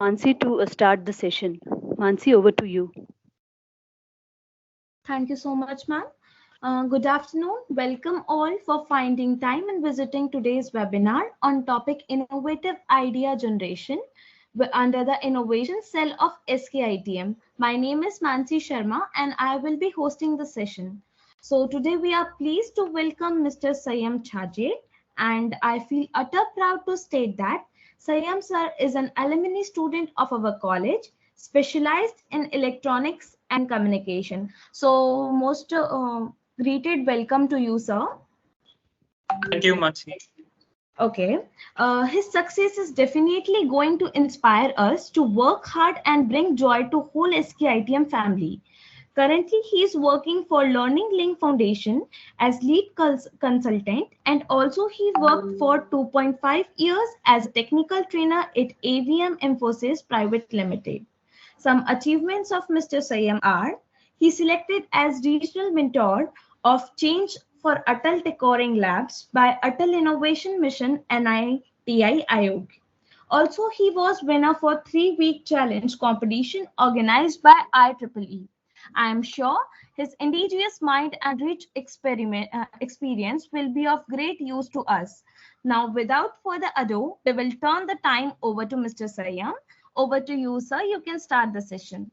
Mansi to start the session. Mansi, over to you. Thank you so much, ma'am. Good afternoon. Welcome all for finding time and visiting today's webinar on topic innovative idea generation under the innovation cell of SKITM. My name is Mansi Sharma and I will be hosting the session. So today we are pleased to welcome Mr. Sayam Chaje, and I feel utter proud to state that Sayam sir is an alumni student of our college specialized in electronics and communication. So, most greeted welcome to you, sir. Thank you, Mansi. Okay. His success is definitely going to inspire us to work hard and bring joy to whole SKITM family. Currently, he is working for Learning Link Foundation as lead consultant, and also he worked for 2.5 years as a technical trainer at AVM Infosys Private Limited. Some achievements of Mr. Sayam are: he selected as regional mentor of change for Atal Tinkering Labs by Atal Innovation Mission NITI Aayog. Also, he was winner for 3-week challenge competition organized by IEEE. I am sure his indigenous mind and rich experience will be of great use to us. Now, without further ado, we will turn the time over to Mr. Sayam. Over to you, sir. You can start the session.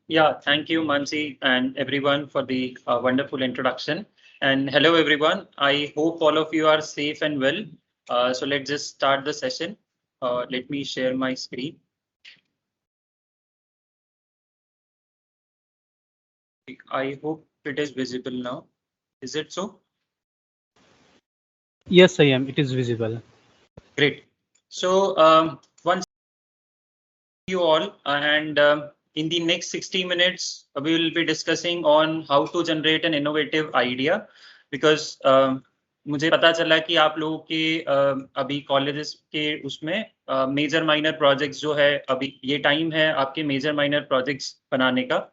Yeah, thank you, Mansi, and everyone for the wonderful introduction. And hello, everyone. I hope all of you are safe and well. So let's just start the session. Let me share my screen. I hope it is visible now. Is it so? Yes, I am. It is visible. Great. So once you all, and in the next 60 minutes, we will be discussing on how to generate an innovative idea, because मुझे पता चला कि आप लोगों के अभी colleges के उसमें मेजर माइनर प्रोजेक्ट्स जो है, अभी ये टाइम है आपके मेजर माइनर प्रोजेक्ट्स बनाने का,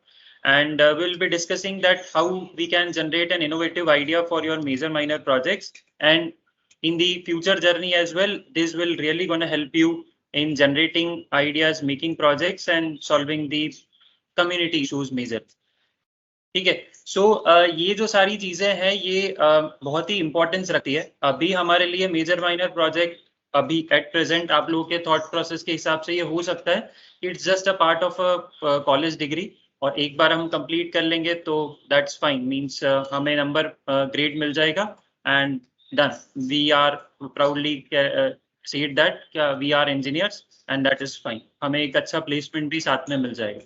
and we'll be discussing that how we can generate an innovative idea for your major minor projects, and in the future journey as well, this will really going to help you in generating ideas, making projects and solving the community issues major. ठीक है. सो ये जो सारी चीजें हैं ये बहुत ही importance रखती है. अभी हमारे लिए मेजर माइनर प्रोजेक्ट अभी एट प्रेजेंट आप लोगों के थॉट प्रोसेस के हिसाब से ये हो सकता है it's just a part of a college degree, और एक बार हम कंप्लीट कर लेंगे तो दैट्स फाइन, मींस हमें नंबर ग्रेड मिल जाएगा and done. We are proudly said that we are engineers and that is fine. हमें एक अच्छा प्लेसमेंट भी साथ में मिल जाएगा.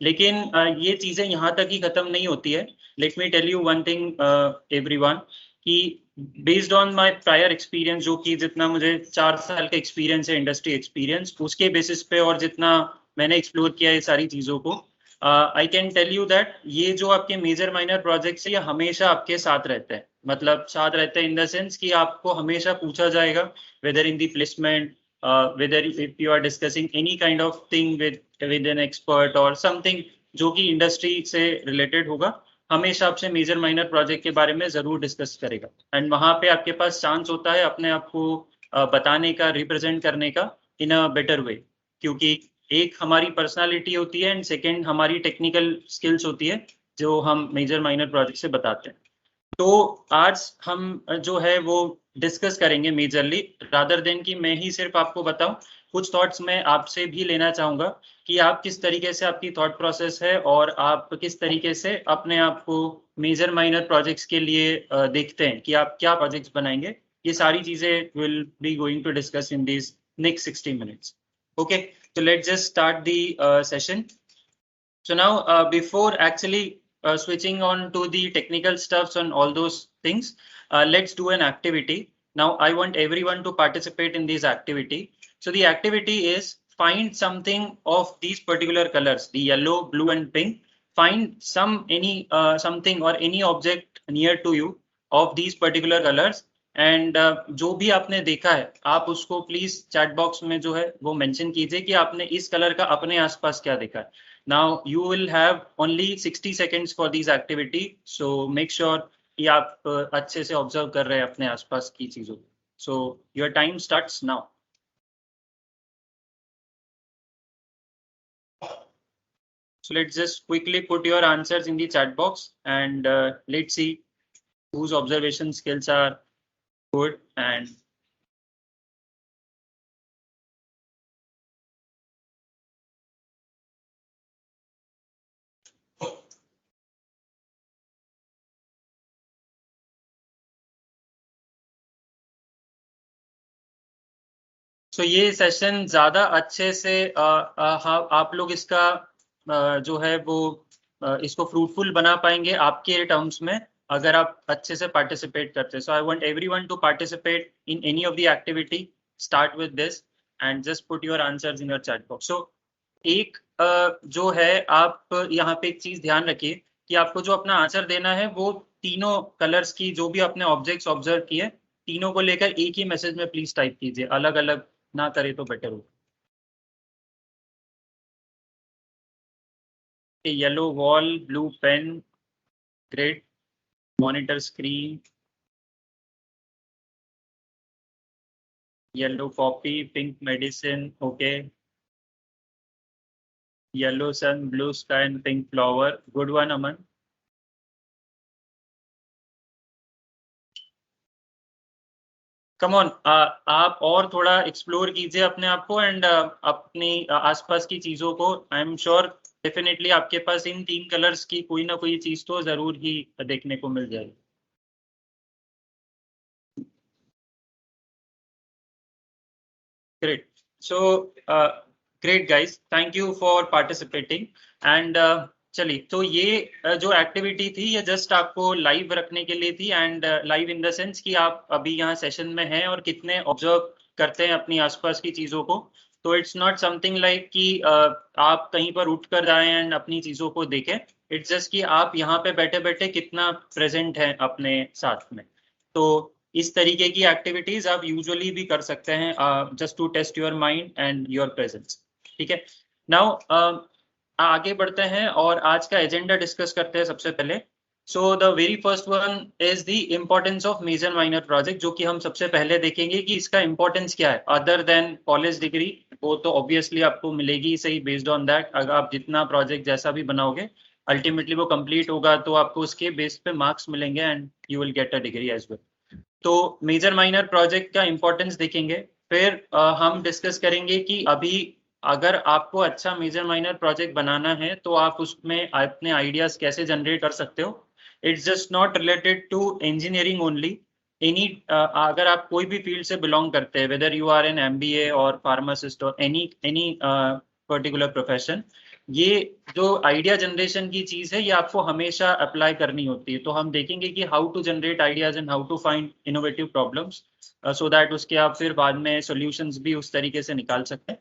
लेकिन ये चीजें यहाँ तक ही खत्म नहीं होती है. Let me tell you one thing everyone, कि based on my prior experience, जो कि जितना मुझे 4 साल का एक्सपीरियंस है इंडस्ट्री एक्सपीरियंस, उसके बेसिस पे और जितना मैंने एक्सप्लोर किया ये सारी चीजों को, I can tell you that ये जो आपके मेजर माइनर प्रोजेक्ट्स है ये हमेशा आपके साथ रहते हैं. मतलब साथ रहते हैं इन द सेंस कि आपको हमेशा पूछा जाएगा whether in the placement, whether if you are discussing any kind of thing with an expert or something जो कि इंडस्ट्री से रिलेटेड होगा, हमेशा आपसे मेजर माइनर प्रोजेक्ट के बारे में जरूर डिस्कस करेगा. एंड वहां पे आपके पास चांस होता है अपने आप को बताने का, रिप्रेजेंट करने का इन अ बेटर वे, क्योंकि एक हमारी पर्सनालिटी होती है एंड सेकेंड हमारी टेक्निकल स्किल्स होती है जो हम मेजर माइनर प्रोजेक्ट से बताते हैं. तो आज हम जो है वो डिस्कस करेंगे मेजरली, रादर देन कि मैं ही सिर्फ आपको बताऊं. कुछ थॉट्स मैं आपसे भी लेना चाहूंगा कि आप किस तरीके से आपकी थॉट प्रोसेस है और आप किस तरीके से अपने आप को मेजर माइनर प्रोजेक्ट्स के लिए देखते हैं कि आप क्या प्रोजेक्ट्स बनाएंगे. ये सारी चीजें will be going to discuss in this next 60 minutes. Okay, so let's just start the session. So now before actually switching on to the technical stuffs and all those things, let's do an activity. Now I want everyone to participate in this activity. So the activity is find something of these particular colors, the yellow, blue and pink. Find something or any object near to you of these particular colors, and जो भी आपने देखा है आप उसको please chat box में जो है वो मेंशन कीजिए कि आपने इस कलर का अपने आसपास क्या देखा है. Now you will have only 60 seconds for this activity, so make sure कि आप अच्छे से ऑब्जर्व कर रहे हैं अपने आसपास की चीजों को. So your time starts now. So let's just quickly put your answers in the chat box, and let's see whose observation skills are good. And so ये सेशन ज्यादा अच्छे से हाँ, आप लोग इसका जो है वो इसको फ्रूटफुल बना पाएंगे आपके टर्म्स में, अगर आप अच्छे से पार्टिसिपेट करते हैं. So I want everyone to participate in any of the activity. Start with this and just put your answers in your chat box. So एक जो है, आप यहाँ पे एक चीज ध्यान रखिए कि आपको जो अपना आंसर देना है वो तीनों कलर्स की जो भी आपने ऑब्जेक्ट्स ऑब्जर्व किए, तीनों को लेकर एक ही मैसेज में प्लीज टाइप कीजिए, अलग अलग ना करे तो बेटर हो. Yellow wall, blue pen, great. Monitor screen, yellow copy, pink medicine, okay. Yellow sun, blue sky and pink flower. Good one Aman. Come on, आप और थोड़ा एक्सप्लोर कीजिए अपने आप को एंड अपनी आसपास की चीजों को. आई एम श्योर डेफिनेटली आपके पास इन तीन कलर्स की कोई ना कोई चीज तो जरूर ही देखने को मिल जाएगी. Great. So, great guys. Thank you for participating. And चलिए, तो ये जो एक्टिविटी थी ये जस्ट आपको लाइव रखने के लिए थी, and live in the sense कि आप अभी यहाँ सेशन में हैं और कितने ऑब्जर्व करते हैं अपनी आसपास की चीज़ों को. तो इट्स नॉट समथिंग लाइक कि आप कहीं पर उठ कर जाएं एंड अपनी चीज़ों को देखें. इट्स जस्ट कि आप यहाँ पे बैठे बैठे कितना प्रेजेंट हैं अपने साथ में. तो इस तरीके की एक्टिविटीज आप यूजुअली भी कर सकते हैं just to test your mind and your presence. ठीक है. नाउ आगे बढ़ते हैं और आज का एजेंडा डिस्कस करते हैं सबसे पहले. So the very first one is the importance of major minor project, जो कि हम सबसे पहले देखेंगे कि इसका इम्पोर्टेंस क्या है अदर देन कॉलेज डिग्री. वो तो ऑब्वियसली आपको मिलेगी सही बेस्ड ऑन दैट. अगर आप जितना प्रोजेक्ट जैसा भी बनाओगे अल्टीमेटली वो कंप्लीट होगा तो आपको उसके बेस पे मार्क्स मिलेंगे and you will get a degree as well. तो मेजर माइनर प्रोजेक्ट का इंपॉर्टेंस देखेंगे. फिर हम डिस्कस करेंगे कि अभी अगर आपको अच्छा मेजर माइनर प्रोजेक्ट बनाना है तो आप उसमें अपने आइडियाज कैसे जनरेट कर सकते हो. It's just not related to engineering only. Any अगर आप कोई भी फील्ड से बिलोंग करते हैं, whether you are an MBA और फार्मासिस्ट और एनी पर्टिकुलर प्रोफेशन, ये जो आइडिया जनरेशन की चीज है ये आपको हमेशा अप्लाई करनी होती है. तो हम देखेंगे कि how to generate ideas and how to find innovative problems so that उसके आप फिर बाद में सॉल्यूशंस भी उस तरीके से निकाल सकते हैं.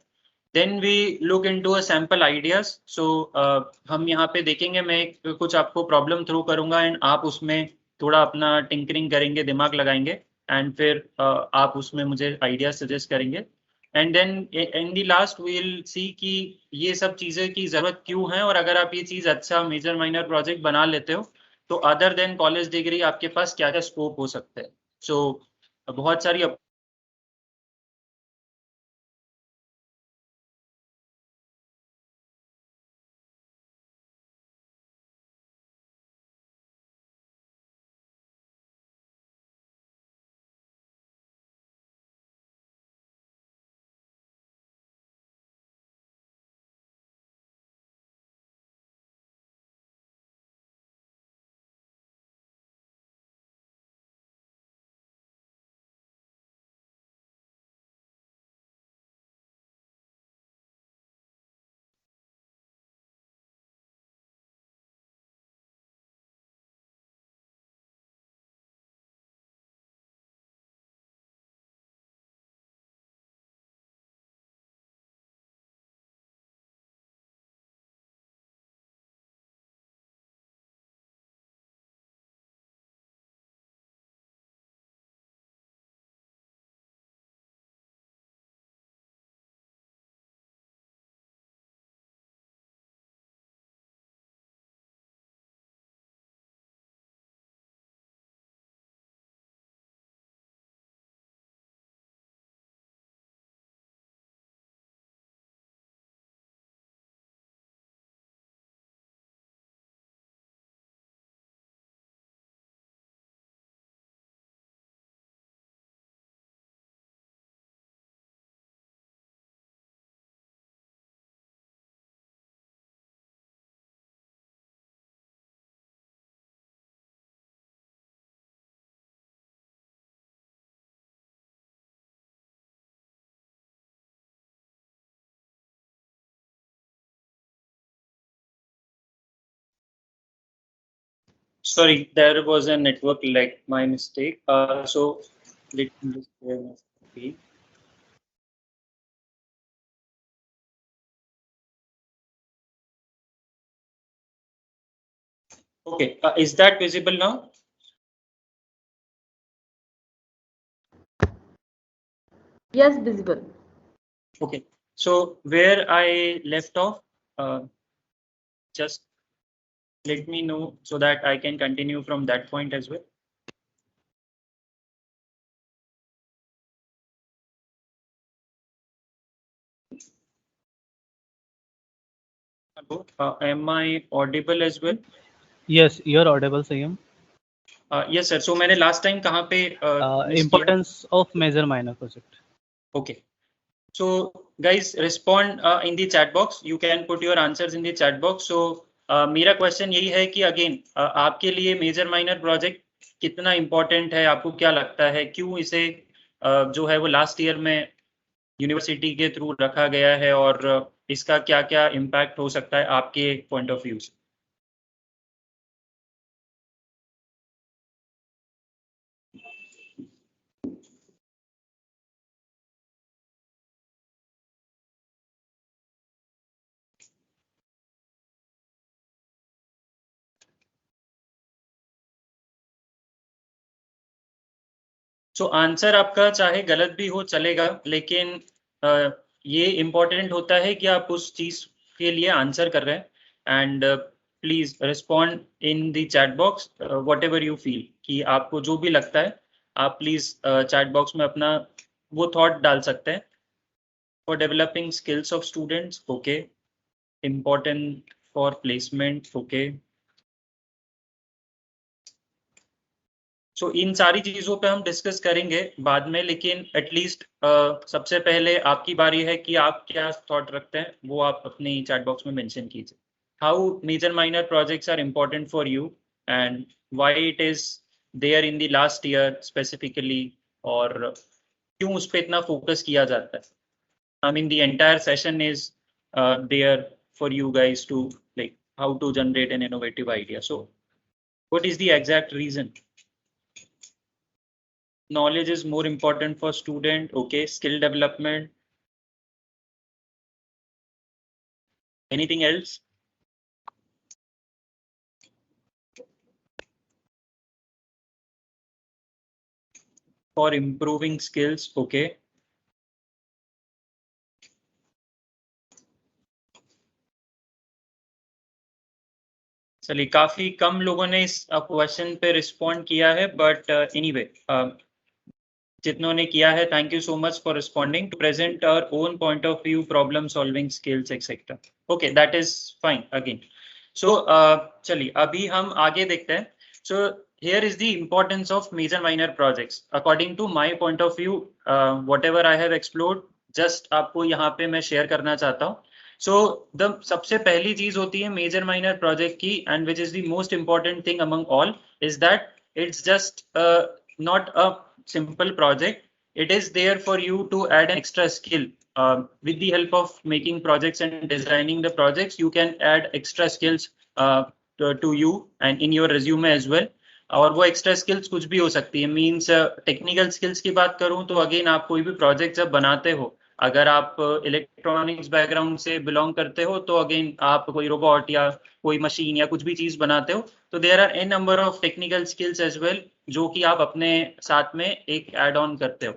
Then we look into a sample ideas. So हम यहाँ पे देखेंगे, मैं कुछ आपको प्रॉब्लम थ्रो करूंगा एंड आप उसमें थोड़ा अपना टिंकरिंग करेंगे, दिमाग लगाएंगे, एंड फिर आप उसमें मुझे आइडिया सजेस्ट करेंगे. And then in the last will see कि ये सब चीज़ें की ज़रूरत क्यों है, और अगर आप ये चीज़ अच्छा मेजर माइनर प्रोजेक्ट बना लेते हो तो अदर देन कॉलेज डिग्री आपके पास क्या क्या स्कोप हो सकते हैं. सो बहुत सारी Sorry, there was a network lag, my mistake. So let me just share my screen. Okay, is that visible now? Yes, visible. Okay, so where I left off, just let me know so that I can continue from that point as well. Hello, am I audible as well? Yes, you're audible, Sayam. Yes, sir. So मैंने last time कहाँ पे miss किया? Importance of major minor project. Okay. So guys, respond in the chat box. You can put your answers in the chat box. So मेरा question यही है कि again आपके लिए major minor project कितना important है, आपको क्या लगता है, क्यों इसे जो है वो last year में यूनिवर्सिटी के थ्रू रखा गया है और इसका क्या क्या इम्पैक्ट हो सकता है आपके पॉइंट ऑफ व्यू से? सो आंसर आपका चाहे गलत भी हो चलेगा, लेकिन ये इम्पोर्टेंट होता है कि आप उस चीज के लिए आंसर कर रहे हैं। And please respond in the chat box what ever you feel, कि आपको जो भी लगता है आप प्लीज चैट बॉक्स में अपना वो थॉट डाल सकते हैं। For developing skills of students, okay. Important for placement, okay. So इन सारी चीजों पे हम डिस्कस करेंगे बाद में, लेकिन एटलीस्ट सबसे पहले आपकी बारी है कि आप क्या थॉट रखते हैं वो आप अपनी चैट बॉक्स में मेंशन कीजिए। How major minor projects are important for you and why it is there in the last year specifically, और क्यों उस पर इतना फोकस किया जाता है। I mean the entire session is there for you guys to like how to generate an innovative idea. So what is the exact reason? Knowledge is more important for student, okay. Skill development, anything else? For improving skills, okay. चलिए, काफी कम लोगों ने इस question पे respond किया है, but anyway जितनों ने किया है, thank you so much for responding to present our own point of view, problem solving skills etcetera. Okay, that is fine again. So चलिए अभी हम आगे देखते हैं। सो here is the importance of major minor projects according to my point of view, whatever I have explored, just आपको यहाँ पे मैं शेयर करना चाहता हूँ। सो द सबसे पहली चीज होती है मेजर माइनर प्रोजेक्ट की, and which is the most important thing among all, is that it's just not a simple project. It is there for you to add an extra skill. With the help of making projects and designing the projects, you can add extra skills to you and in your resume as well. और वो extra skills कुछ भी हो सकती है। Means technical skills की बात करूं तो अगेन आप कोई भी प्रोजेक्ट जब बनाते हो, अगर आप इलेक्ट्रॉनिक्स बैकग्राउंड से बिलोंग करते हो तो अगेन आप कोई रोबोट या कोई मशीन या कुछ भी चीज बनाते हो, तो there are a number of technical skills as well जो कि आप अपने साथ में एक एड ऑन करते हो।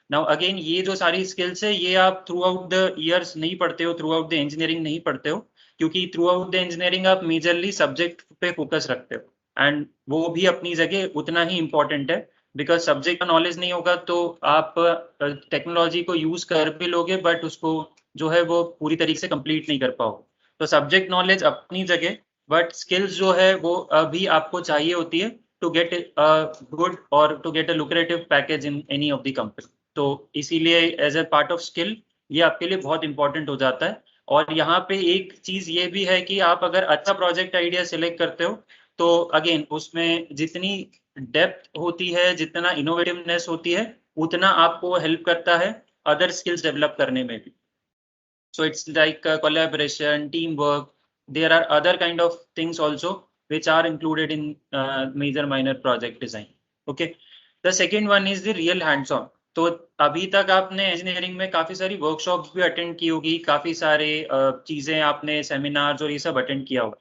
नाउ अगेन ये जो सारी स्किल्स है ये आप थ्रू आउट द ईयर्स नहीं पढ़ते हो, थ्रू आउट द इंजीनियरिंग नहीं पढ़ते हो, क्योंकि थ्रू आउट द इंजीनियरिंग आप मेजरली सब्जेक्ट पे फोकस रखते हो, एंड वो भी अपनी जगह उतना ही इम्पोर्टेंट है। बिकॉज सब्जेक्ट का नॉलेज नहीं होगा तो आप टेक्नोलॉजी को यूज कर भी लोगे बट उसको जो है वो पूरी तरीके से कंप्लीट नहीं कर पाओगे। तो सब्जेक्ट नॉलेज अपनी जगह, बट स्किल्स जो है वो अभी आपको चाहिए होती है टू गेट गुड और to get a lucrative package in any of the company. तो इसीलिए as a part of skill ये आपके लिए बहुत इंपॉर्टेंट हो जाता है। और यहाँ पे एक चीज ये भी है कि आप अगर अच्छा प्रोजेक्ट आइडिया सिलेक्ट करते हो तो अगेन उसमें जितनी डेप्थ होती है, जितना इनोवेटिवनेस होती है, उतना आपको हेल्प करता है अदर स्किल्स डेवलप करने में भी। So it's like collaboration, teamwork. There are other kind of things also which are included in major minor project design. Okay. The second one is the real hands-on. तो अभी तक आपने engineering में काफी सारी वर्कशॉप्स भी अटेंड की होगी, काफी सारे चीजें आपने सेमिनार्स और ये सब अटेंड किया होगा.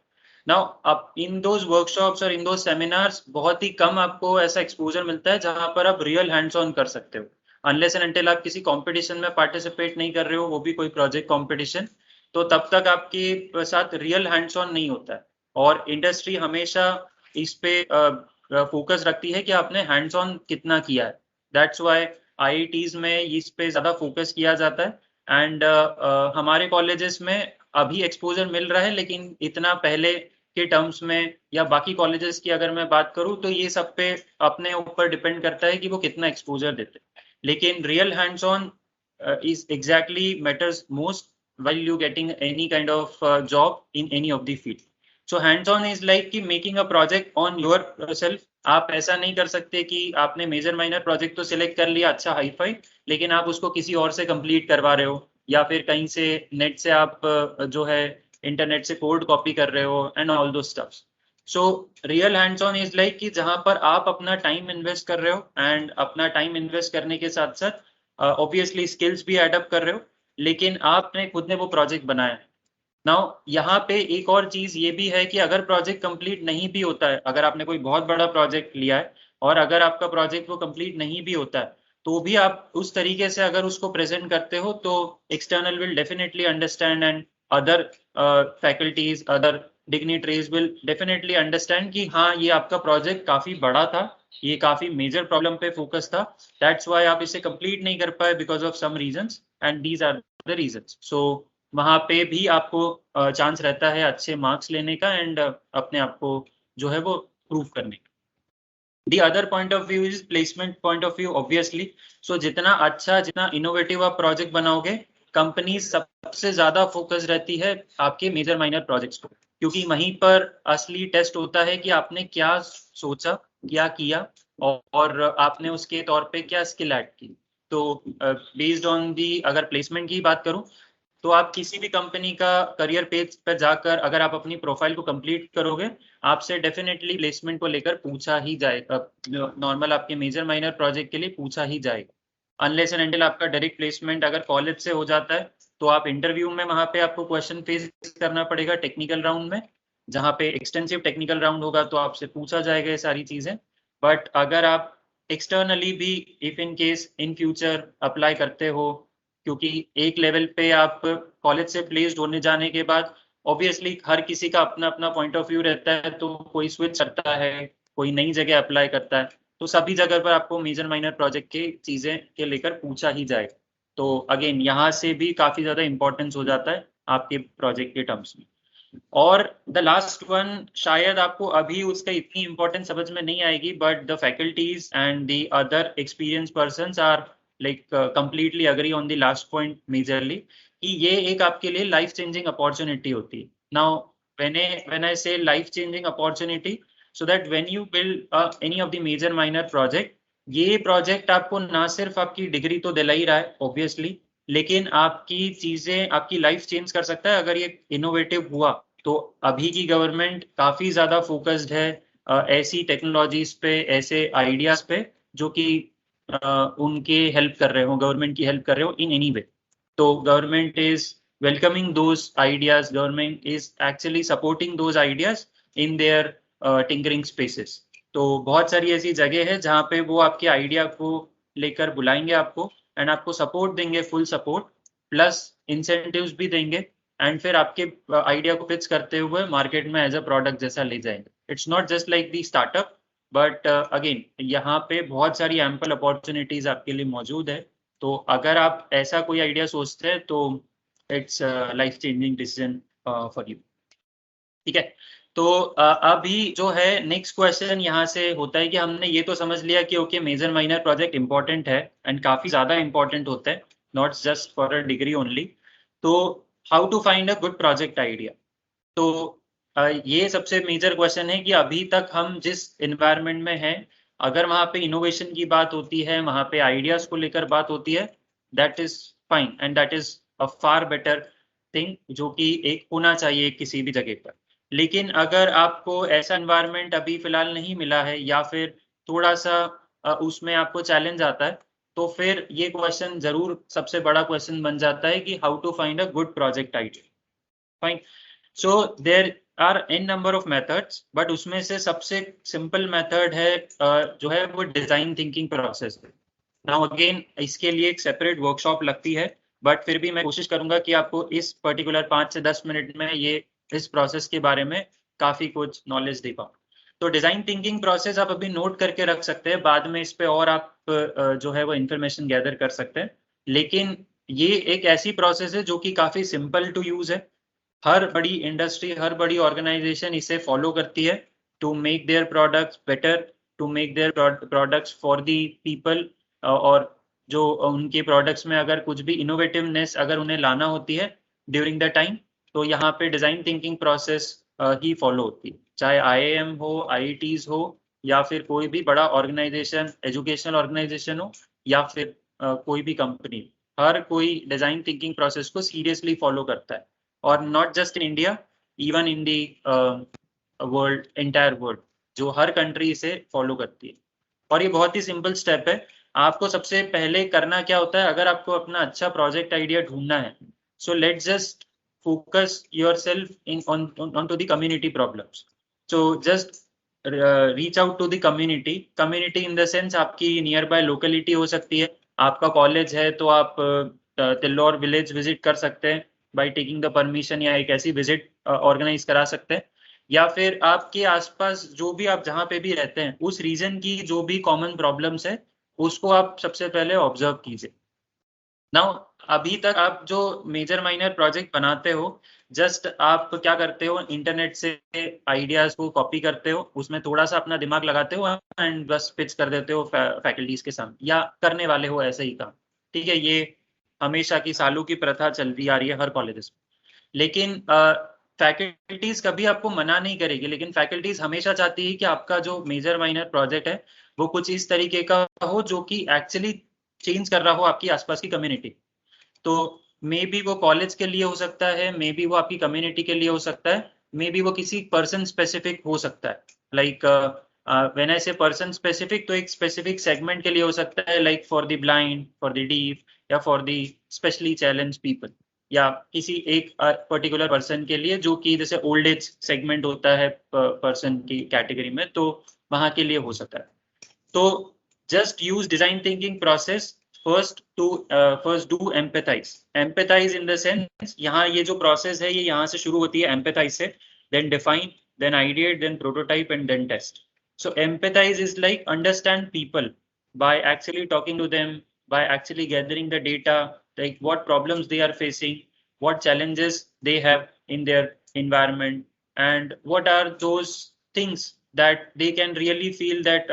नाउ अब इन दोज वर्कशॉप्स और इन दोज सेमिनार्स बहुत ही कम आपको ऐसा एक्सपोजर मिलता है जहां पर आप रियल हैंड्स ऑन कर सकते हो, अनलेस एंड अनटिल आप किसी कंपटीशन में पार्टिसिपेट नहीं कर रहे हो, वो भी कोई प्रोजेक्ट कंपटीशन, तो तब तक आपके साथ रियल हैंड्स ऑन नहीं होता है. और इंडस्ट्री हमेशा इस पे फोकस रखती है कि आपने हैंड्स ऑन कितना किया है. दैट्स व्हाई आईआईटीज में इस पे ज्यादा फोकस किया जाता है. एंड हमारे कॉलेजेस में अभी एक्सपोजर मिल रहा है, लेकिन इतना पहले के टर्म्स में या बाकी कॉलेजेस की अगर मैं बात करूं तो ये सब पे अपने ऊपर डिपेंड करता है कि वो कितना एक्सपोजर देते हैं. लेकिन real hands on is exactly matters most while you getting any kind of job in any of the field. So hands on is like कि making a project on yourself. आप ऐसा नहीं कर सकते कि आपने मेजर माइनर प्रोजेक्ट तो select कर लिया अच्छा हाई फाई, लेकिन आप उसको किसी और से कंप्लीट करवा रहे हो या फिर कहीं से नेट से आप जो है इंटरनेट से कोड कॉपी कर रहे हो एंड ऑल दो stuffs. So real hands on is like कि जहां पर आप अपना टाइम इन्वेस्ट कर रहे हो, एंड अपना टाइम इन्वेस्ट करने के साथ साथ ऑब्वियसली स्किल्स भी एडअप कर रहे हो, लेकिन आपने खुद ने वो प्रोजेक्ट बनाया है. नाउ यहाँ पे एक और चीज ये भी है कि अगर प्रोजेक्ट कंप्लीट नहीं भी होता है, अगर आपने कोई बहुत बड़ा प्रोजेक्ट लिया है और अगर आपका प्रोजेक्ट वो कंप्लीट नहीं भी होता है, तो भी आप उस तरीके से अगर उसको प्रेजेंट करते हो तो external will definitely understand, and other faculties, other dignitaries will definitely understand कि हाँ ये आपका प्रोजेक्ट काफी बड़ा था, ये काफी मेजर प्रॉब्लम पे फोकस था, दैट्स व्हाई आप इसे कंप्लीट नहीं कर पाए because of some reasons, and these are the reasons. So वहां पे भी आपको चांस रहता है अच्छे मार्क्स लेने का एंड अपने आप को जो है वो प्रूव करने का. The other point of view is placement point of view obviously. So जितना अच्छा, जितना इनोवेटिव आप प्रोजेक्ट बनाओगे, कंपनी सबसे ज्यादा फोकस रहती है आपके मेजर माइनर प्रोजेक्ट्स को, क्योंकि वहीं पर असली टेस्ट होता है कि आपने क्या सोचा, क्या किया और आपने उसके तौर पे क्या स्किल ऐड की. तो बेस्ड ऑन दी अगर प्लेसमेंट की बात करूं तो आप किसी भी कंपनी का करियर पेज पर जाकर अगर आप अपनी प्रोफाइल को कंप्लीट करोगे, आपसे डेफिनेटली प्लेसमेंट को लेकर पूछा ही जाएगा. नॉर्मल आपके मेजर माइनर प्रोजेक्ट के लिए पूछा ही जाएगा. अनलेस एंड अनटिल आपका डायरेक्ट प्लेसमेंट अगर कॉलेज से हो जाता है तो आप इंटरव्यू में वहां पे आपको क्वेश्चन फेस करना पड़ेगा टेक्निकल राउंड में, जहां पे एक्सटेंसिव टेक्निकल राउंड होगा तो आपसे पूछा जाएगा ये सारी चीजें. बट अगर आप एक्सटर्नली भी if in case in future apply करते हो, क्योंकि एक लेवल पे आप कॉलेज से प्लेस्ड होने जाने के बाद ऑब्वियसली हर किसी का अपना अपना पॉइंट ऑफ व्यू रहता है, तो कोई स्विच करता है, कोई नई जगह अप्लाई करता है, तो सभी जगह पर आपको मेजर माइनर प्रोजेक्ट की चीजें के लेकर पूछा ही जाएगा. तो अगेन यहाँ से भी काफी ज्यादा इंपॉर्टेंस हो जाता है आपके प्रोजेक्ट के टर्म्स में. और द लास्ट वन, शायद आपको अभी उसका इतनी इंपॉर्टेंस समझ में नहीं आएगी, but the faculties and the other experience persons are like completely agree on the last point majorly कि ये एक आपके लिए लाइफ चेंजिंग अपॉर्चुनिटी होती है. Now when I say life changing opportunity, so that when you build any of the major minor project, ये project आपको ना सिर्फ आपकी डिग्री तो दिला ही रहा है ऑब्वियसली, लेकिन आपकी चीजें, आपकी लाइफ चेंज कर सकता है अगर ये इनोवेटिव हुआ. तो अभी की गवर्नमेंट काफी ज्यादा फोकस्ड है ऐसी टेक्नोलॉजीज पे, ऐसे आइडियाज पे जो कि उनके हेल्प कर रहे हो, गवर्नमेंट की हेल्प कर रहे हो इन एनी वे. तो government is welcoming those ideas, government is actually supporting those ideas in their tinkering spaces. तो बहुत सारी ऐसी जगह है जहाँ पे वो आपके आइडिया को लेकर बुलाएंगे आपको, एंड आपको सपोर्ट देंगे, फुल सपोर्ट प्लस इंसेंटिव्स भी देंगे, एंड फिर आपके आइडिया को पिच करते हुए मार्केट में एज अ प्रोडक्ट जैसा ले जाएंगे. It's not just like the startup, but again यहाँ पे बहुत सारी एम्पल अपॉर्चुनिटीज आपके लिए मौजूद है. तो अगर आप ऐसा कोई आइडिया सोचते हैं तो it's life changing decision for you. ठीक है. तो अभी जो है नेक्स्ट क्वेश्चन यहाँ से होता है कि हमने ये तो समझ लिया कि okay major minor project important है एंड काफी ज्यादा इंपॉर्टेंट होता है, not just for a degree only. तो how to find a good project idea. तो ये सबसे मेजर क्वेश्चन है कि अभी तक हम जिस एनवायरनमेंट में हैं, अगर वहाँ पे इनोवेशन की बात होती है, वहाँ पे आइडियाज को लेकर बात होती है, that is fine and that is a far better thing जो कि एक होना चाहिए किसी भी जगह पर. लेकिन अगर आपको ऐसा एनवायरनमेंट अभी फिलहाल नहीं मिला है या फिर थोड़ा सा उसमें आपको चैलेंज आता है, तो फिर ये क्वेश्चन जरूर सबसे बड़ा क्वेश्चन बन जाता है कि how to find a good project idea. Fine, so there are an number of methods, but उसमें से सबसे सिंपल मेथड है जो है वो डिजाइन थिंकिंग प्रोसेस है। नाउ अगेन इसके लिए एक सेपरेट वर्कशॉप लगती है, बट फिर भी मैं कोशिश करूंगा कि आपको इस पर्टिकुलर 5 से 10 मिनट में ये इस प्रोसेस के बारे में काफी कुछ नॉलेज दे पाऊँ। तो डिजाइन थिंकिंग प्रोसेस आप अभी नोट करके रख सकते हैं, बाद में इस पे और आप जो है वो इंफॉर्मेशन गैदर कर सकते हैं। लेकिन ये एक ऐसी प्रोसेस है जो कि काफी सिंपल टू यूज है। हर बड़ी इंडस्ट्री, हर बड़ी ऑर्गेनाइजेशन इसे फॉलो करती है to make their products better, to make their products for the people, और जो उनके प्रोडक्ट्स में अगर कुछ भी इनोवेटिवनेस अगर उन्हें लाना होती है ड्यूरिंग द टाइम, तो यहाँ पे डिजाइन थिंकिंग प्रोसेस ही फॉलो होती है। चाहे IIM हो, IITs हो, या फिर कोई भी बड़ा ऑर्गेनाइजेशन, एजुकेशनल ऑर्गेनाइजेशन हो, या फिर कोई भी कंपनी, हर कोई डिजाइन थिंकिंग प्रोसेस को सीरियसली फॉलो करता है। और not just in India, even in the world, entire world, जो हर कंट्री इसे फॉलो करती है। और ये बहुत ही सिंपल स्टेप है। आपको सबसे पहले करना क्या होता है, अगर आपको अपना अच्छा प्रोजेक्ट आइडिया ढूंढना है, so let's just focus yourself in onto the community problems. So just reach out to the community in the sense आपकी nearby locality हो सकती है। आपका कॉलेज है तो आप तिल्लौर विलेज विजिट कर सकते हैं by taking the permission, या एक ऐसी विजिट ऑर्गेनाइज करा सकते हैं। या फिर आपके आसपास जो भी आप जहाँ पे भी रहते हैं उस रीजन की जो भी कॉमन प्रॉब्लम्स है उसको आप सबसे पहले ऑब्जर्व कीजिए। नाउ अभी तक आप जो मेजर माइनर प्रोजेक्ट बनाते हो, जस्ट आप क्या करते हो, इंटरनेट से आइडियाज को कॉपी करते हो, उसमें थोड़ा सा अपना दिमाग लगाते हो एंड बस पिच कर देते हो फैकल्टीज के सामने, या करने वाले हो ऐसे ही काम। ठीक है, ये हमेशा की सालों की प्रथा चलती आ रही है हर कॉलेजेस में। लेकिन फैकल्टीज कभी आपको मना नहीं करेगी, लेकिन फैकल्टीज हमेशा चाहती है कि आपका जो मेजर माइनर प्रोजेक्ट है वो कुछ इस तरीके का हो जो कि एक्चुअली चेंज कर रहा हो आपकी आसपास की कम्युनिटी। तो मे बी वो कॉलेज के लिए हो सकता है, मे बी वो आपकी कम्युनिटी के लिए हो सकता है, मे बी वो किसी पर्सन स्पेसिफिक हो सकता है। लाइक व्हेन आई से पर्सन स्पेसिफिक, तो एक स्पेसिफिक सेगमेंट के लिए हो सकता है, like for the blind, for the deaf, या for the specially challenge people, या किसी एक पर्टिकुलर पर्सन के लिए जो कि जैसे ओल्ड एज सेगमेंट होता है पर्सन की कैटेगरी में, तो वहां के लिए हो सकता है। तो just use design thinking process first do empathize in the sense, यहाँ ये जो process है ये यहाँ से शुरू होती है empathize से, then define, then ideate, then prototype, and then test. So empathize is like understand people by actually talking to them, by actually gathering the data, like what problems they are facing, what challenges they have in their environment, and what are those things that they can really feel that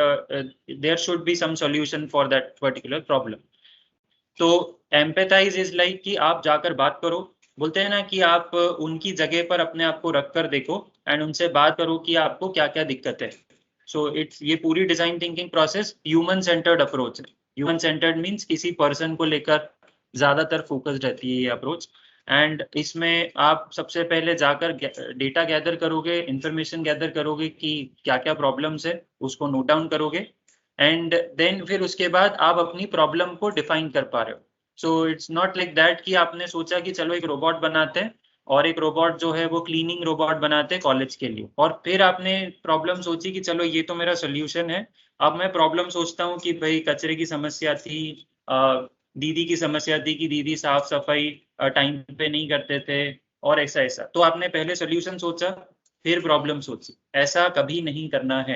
there should be some solution for that particular problem. तो empathize is like कि आप जाकर बात करो, बोलते हैं ना कि आप उनकी जगह पर अपने आप को रख कर देखो एंड उनसे बात करो कि आपको क्या क्या दिक्कत है। सो इट्स ये पूरी design thinking process human centred approach है। ह्यूमन सेंटर्ड मीन्स किसी पर्सन को लेकर ज्यादातर फोकस्ड रहती है ये अप्रोच। एंड इसमें आप सबसे पहले जाकर डेटा गैदर करोगे, इंफॉर्मेशन गैदर करोगे कि क्या क्या प्रॉब्लम्स है, उसको नोट डाउन करोगे, एंड देन फिर उसके बाद आप अपनी प्रॉब्लम को डिफाइन कर पा रहे हो। So it's not like that कि आपने सोचा कि चलो एक रोबोट बनाते हैं, और एक रोबोट जो है वो क्लीनिंग रोबोट बनाते हैं कॉलेज के लिए, और फिर आपने प्रॉब्लम सोची कि चलो ये तो मेरा सोल्यूशन है, अब मैं प्रॉब्लम सोचता हूँ कि भाई कचरे की समस्या थी, दीदी की समस्या थी कि दीदी साफ सफाई टाइम पे नहीं करते थे, और ऐसा ऐसा। तो आपने पहले सोल्यूशन सोचा फिर प्रॉब्लम सोची, ऐसा कभी नहीं करना है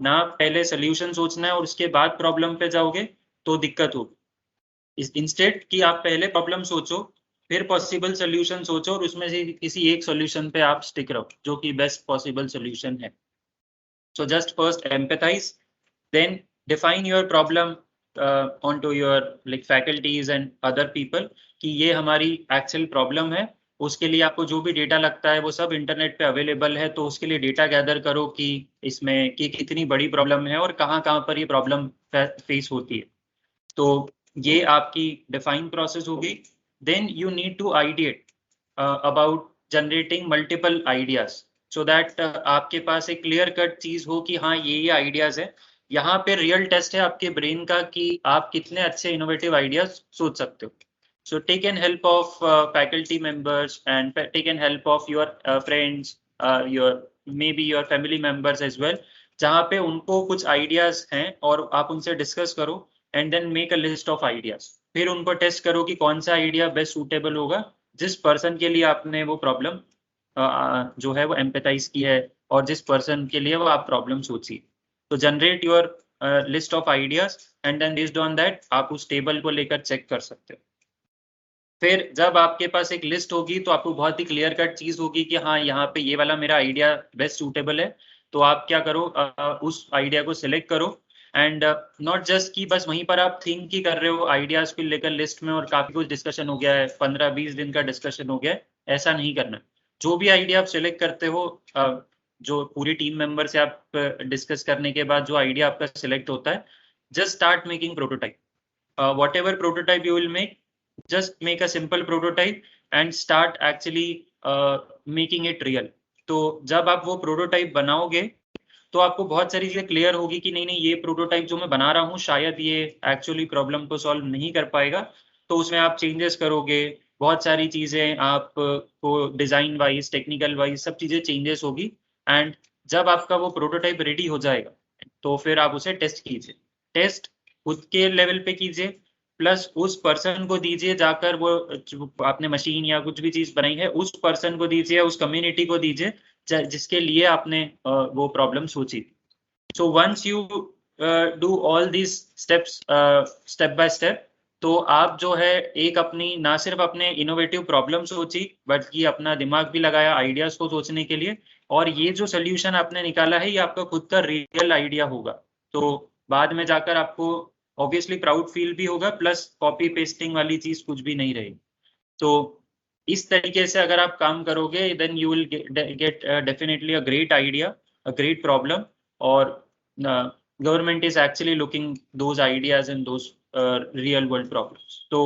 ना। पहले सोल्यूशन सोचना है और उसके बाद प्रॉब्लम पे जाओगे तो दिक्कत होगी। इंस्टेड कि आप पहले प्रॉब्लम सोचो, फिर पॉसिबल सोल्यूशन सोचो, और उसमें से किसी एक सोल्यूशन पे आप स्टिक रहो जो कि बेस्ट पॉसिबल सोल्यूशन है। So just first empathise, then define your problem onto your like faculties and other people कि ये हमारी एक्चुअल प्रॉब्लम है। उसके लिए आपको जो भी डेटा लगता है वो सब इंटरनेट पे अवेलेबल है, तो उसके लिए डेटा गैदर करो कि इसमें कि कितनी बड़ी प्रॉब्लम है और कहाँ कहाँ पर ये प्रॉब्लम फेस होती है। तो ये आपकी डिफाइन प्रोसेस होगी। Then you need to ideate about generating multiple ideas. So that आपके पास एक क्लियर कट चीज हो कि हाँ ये आइडियाज है। यहाँ पे रियल टेस्ट है आपके ब्रेन का कि आप कितने अच्छे इनोवेटिव आइडियाज सोच सकते हो। So take in help of faculty members and take in help of your friends, your maybe your family members as well, जहाँ पे उनको कुछ आइडियाज हैं और आप उनसे डिस्कस करो and then make a list of ideas. फिर उनको टेस्ट करो कि कौन सा आइडिया बेस्ट सूटेबल होगा जिस पर्सन के लिए आपने वो प्रॉब्लम जो है वो एम्पैथाइज की है और जिस पर्सन के लिए वो आप प्रॉब्लम सोची। तो generate your list of ideas and then based on that आप उस टेबल को लेकर चेक कर सकते हो। फिर जब आपके पास एक लिस्ट होगी तो आपको बहुत ही क्लियर कट चीज होगी कि हाँ यहाँ पे ये वाला मेरा आइडिया बेस्ट सूटेबल है। तो आप क्या करो, उस आइडिया को सिलेक्ट करो एंड नॉट जस्ट कि बस वहीं पर आप थिंक ही कर रहे हो आइडियाज को लेकर लिस्ट में और काफी कुछ डिस्कशन हो गया है, 15-20 दिन का डिस्कशन हो गया है, ऐसा नहीं करना। जो भी आइडिया आप सिलेक्ट करते हो, जो पूरी टीम मेंबर से आप डिस्कस करने के बाद जो आइडिया आपका सिलेक्ट होता है, just start making prototype. What ever prototype you will make, just make a simple prototype and start actually making it real। तो जब आप वो प्रोटोटाइप बनाओगे तो आपको बहुत सारी चीजें क्लियर होगी कि नहीं ये प्रोटोटाइप जो मैं बना रहा हूँ शायद ये एक्चुअली प्रॉब्लम को सॉल्व नहीं कर पाएगा। तो उसमें आप चेंजेस करोगे, बहुत सारी चीजें आप को डिजाइन वाइज टेक्निकल वाइज सब चीजें चेंजेस होगी। एंड जब आपका वो प्रोटोटाइप रेडी हो जाएगा तो फिर आप उसे टेस्ट कीजिए। टेस्ट खुद के लेवल पे कीजिए प्लस उस पर्सन को दीजिए, जाकर वो आपने मशीन या कुछ भी चीज बनाई है उस पर्सन को दीजिए, उस कम्युनिटी को दीजिए जिसके लिए आपने वो प्रॉब्लम सोची। So once you do all these steps step by step, तो आप जो है एक अपनी ना सिर्फ अपने इनोवेटिव प्रॉब्लम सोची बल्कि अपना दिमाग भी लगाया आइडियाज को सोचने के लिए, और ये जो सोल्यूशन आपने निकाला है ये आपका खुद का रियल आइडिया होगा। तो बाद में जाकर आपको ऑब्वियसली प्राउड फील भी होगा, प्लस कॉपी पेस्टिंग वाली चीज कुछ भी नहीं रहेगी। तो इस तरीके से अगर आप काम करोगे then you will get definitely a great idea, a great problem, और government is actually looking those ideas in those real world problems. तो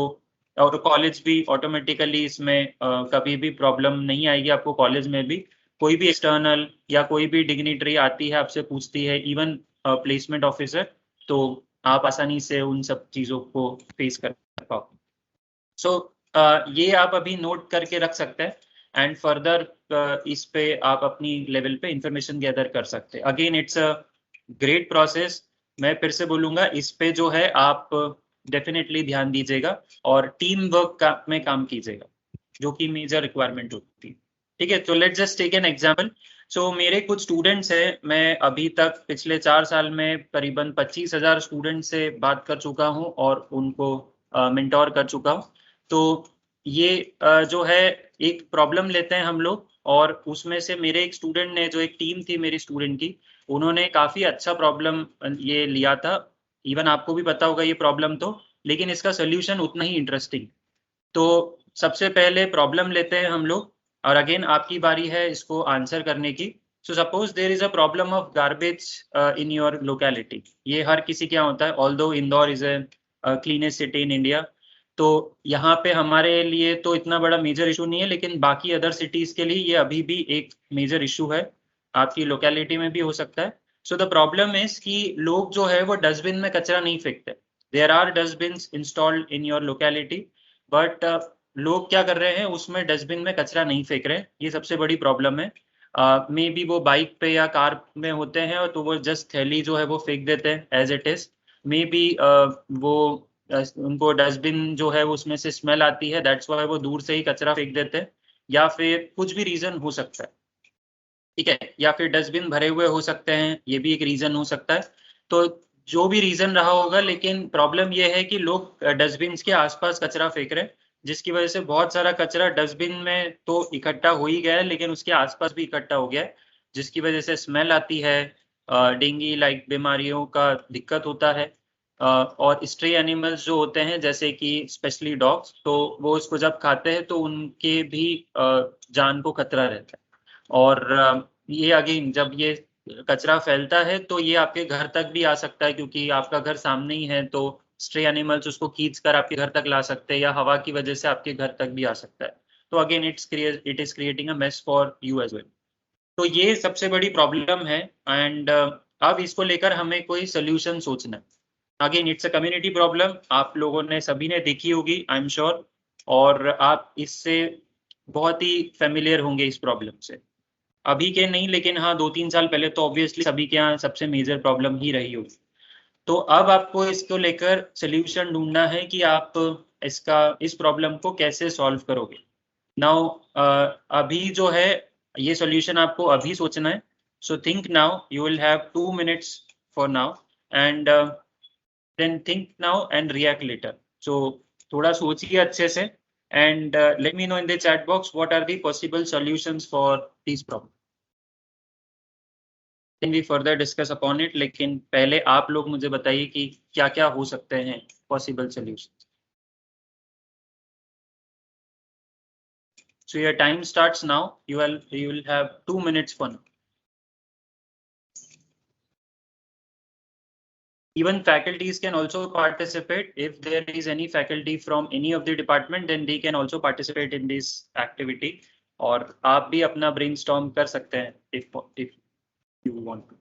और कॉलेज भी ऑटोमेटिकली इसमें कभी भी प्रॉब्लम नहीं आएगी आपको। कॉलेज में भी कोई भी एक्सटर्नल या कोई भी डिग्निटरी आती है आपसे पूछती है, इवन प्लेसमेंट ऑफिसर, तो आप आसानी से उन सब चीजों को फेस कर पाओ। सो ये आप अभी नोट करके रख सकते हैं एंड फर्दर इस पे आप अपनी लेवल पे इंफॉर्मेशन गैदर कर सकते हैं। Again it's a great process. मैं फिर से बोलूंगा इस पे जो है आप डेफिनेटली ध्यान दीजिएगा और टीम वर्क में काम कीजिएगा, जो कि मेजर रिक्वायरमेंट होती है। ठीक है, तो let's just take an example. So मेरे कुछ स्टूडेंट्स हैं, मैं अभी तक पिछले 4 साल में करीबन 25,000 स्टूडेंट से बात कर चुका हूं और उनको मेंटोर कर चुका हूं। तो ये जो है एक प्रॉब्लम लेते हैं हम लोग, और उसमें से मेरे एक स्टूडेंट ने, जो एक टीम थी मेरी स्टूडेंट की, उन्होंने काफी अच्छा प्रॉब्लम ये लिया था। इवन आपको भी पता होगा ये प्रॉब्लम तो, लेकिन इसका सोल्यूशन उतना ही इंटरेस्टिंग। तो सबसे पहले प्रॉब्लम लेते हैं हम लोग, और अगेन आपकी बारी है इसको आंसर करने की। So suppose there is a problem of garbage in your locality. ये हर किसी के यहाँ होता है, although Indore is a cleanest city in India. तो यहाँ पे हमारे लिए तो इतना बड़ा मेजर इशू नहीं है, लेकिन बाकी अदर सिटीज के लिए ये अभी भी एक मेजर इशू है। आपकी लोकेलिटी में भी हो सकता है। सो द प्रॉब्लम इज कि लोग जो है वो डस्टबिन में कचरा नहीं फेंकते। There are dustbin installed in your locality, but लोग क्या कर रहे हैं, उसमें डस्टबिन में कचरा नहीं फेंक रहे। ये सबसे बड़ी प्रॉब्लम है। मे बी वो बाइक पे या कार में होते हैं और तो वो जस्ट थैली जो है वो फेंक देते हैं as it is. Maybe वो उनको डस्टबिन जो है उसमें से स्मेल आती है, दैट्स व्हाई वो दूर से ही कचरा फेंक देते हैं, या फिर कुछ भी रीजन हो सकता है। ठीक है, या फिर डस्टबिन भरे हुए हो सकते हैं, ये भी एक रीजन हो सकता है। तो जो भी रीजन रहा होगा, लेकिन प्रॉब्लम ये है कि लोग डस्टबिन के आसपास कचरा फेंक रहे हैं, जिसकी वजह से बहुत सारा कचरा डस्टबिन में तो इकट्ठा हो ही गया है, लेकिन उसके आसपास भी इकट्ठा हो गया है, जिसकी वजह से स्मेल आती है, डेंगू लाइक बीमारियों का दिक्कत होता है। और स्ट्रे एनिमल्स जो होते हैं जैसे कि स्पेशली डॉग्स, तो वो उसको जब खाते हैं तो उनके भी जान को खतरा रहता है। और ये अगेन जब ये कचरा फैलता है तो ये आपके घर तक भी आ सकता है, क्योंकि आपका घर सामने ही है, तो स्ट्रे एनिमल्स उसको खींच कर आपके घर तक ला सकते हैं, या हवा की वजह से आपके घर तक भी आ सकता है। तो again it is creating a mess for you as well. तो ये सबसे बड़ी प्रॉब्लम है एंड अब इसको लेकर हमें कोई सोल्यूशन सोचना है। Again it's a community problem, आप लोगों ने सभी ने देखी होगी आई एम श्योर, और आप इससे बहुत ही फेमिलियर होंगे इस प्रॉब्लम से। अभी के नहीं, लेकिन हाँ 2-3 साल पहले तो ऑब्वियसली सभी के यहाँ सबसे मेजर प्रॉब्लम ही रही होगी। तो अब आपको इसको लेकर सोल्यूशन ढूंढना है कि आप इस प्रॉब्लम को कैसे सॉल्व करोगे। नाउ अभी जो है ये सॉल्यूशन आपको अभी सोचना है। So think now, you will have 2 minutes for now and then think now and react later. So थोड़ा सोचिए अच्छे से and let me know in the chat box what are the possible solutions for this problem. Can we further discuss upon it, लेकिन पहले आप लोग मुझे बताइए कि क्या क्या हो सकते हैं possible solutions. So your time starts now. You will have 2 minutes for now. Even faculties can also participate. If there is any faculty from any of the department, then they can also participate in this activity. और आप भी अपना brainstorm कर सकते हैं if you want to.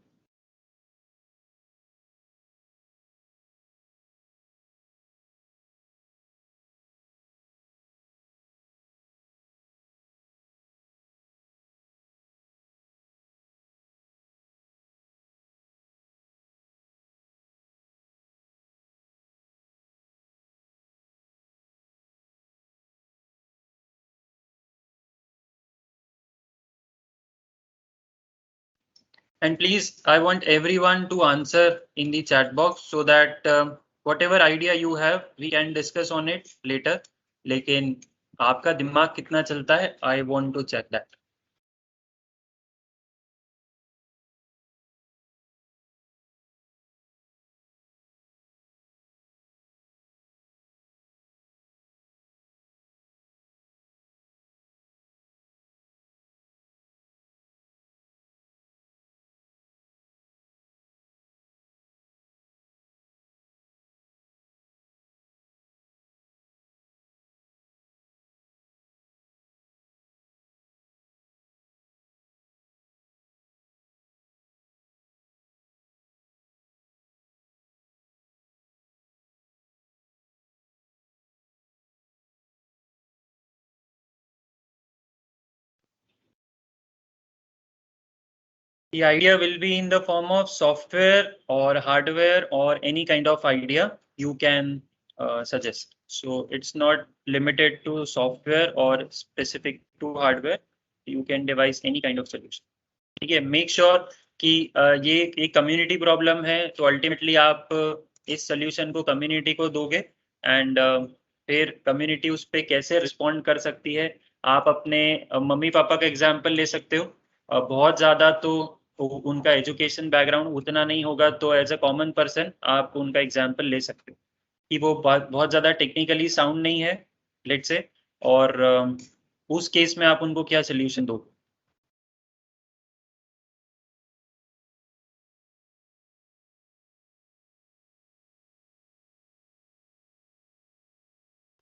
And please, I want everyone to answer in the chat box so that whatever idea you have, we can discuss on it later. लेकिन आपका दिमाग कितना चलता है, I want to check that. The idea will be in the form of software or hardware or any kind of idea you can suggest. So it's not limited to software or specific to hardware. You can devise any kind of solution. ठीक है, make sure कि ये एक community problem है, तो ultimately आप इस solution को कम्युनिटी को दोगे एंड फिर कम्युनिटी उस पर कैसे रिस्पॉन्ड कर सकती है। आप अपने मम्मी पापा का एग्जाम्पल ले सकते हो। बहुत ज़्यादा तो उनका एजुकेशन बैकग्राउंड उतना नहीं होगा, तो एज अ कॉमन पर्सन आप उनका एग्जाम्पल ले सकते हो कि वो बहुत ज़्यादा टेक्निकली साउंड नहीं है लेट से, और उस केस में आप उनको क्या सोल्यूशन दोगे।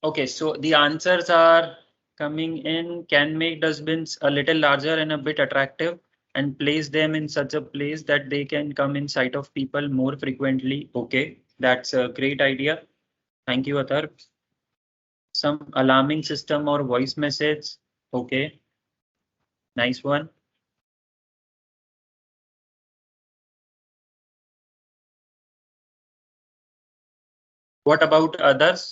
Okay, so the answers are coming in. Can make dustbins a little larger and a bit attractive and place them in such a place that they can come in sight of people more frequently. Okay, that's a great idea. Thank you, Athar. Some alarming system or voice message. Okay, nice one. What about others?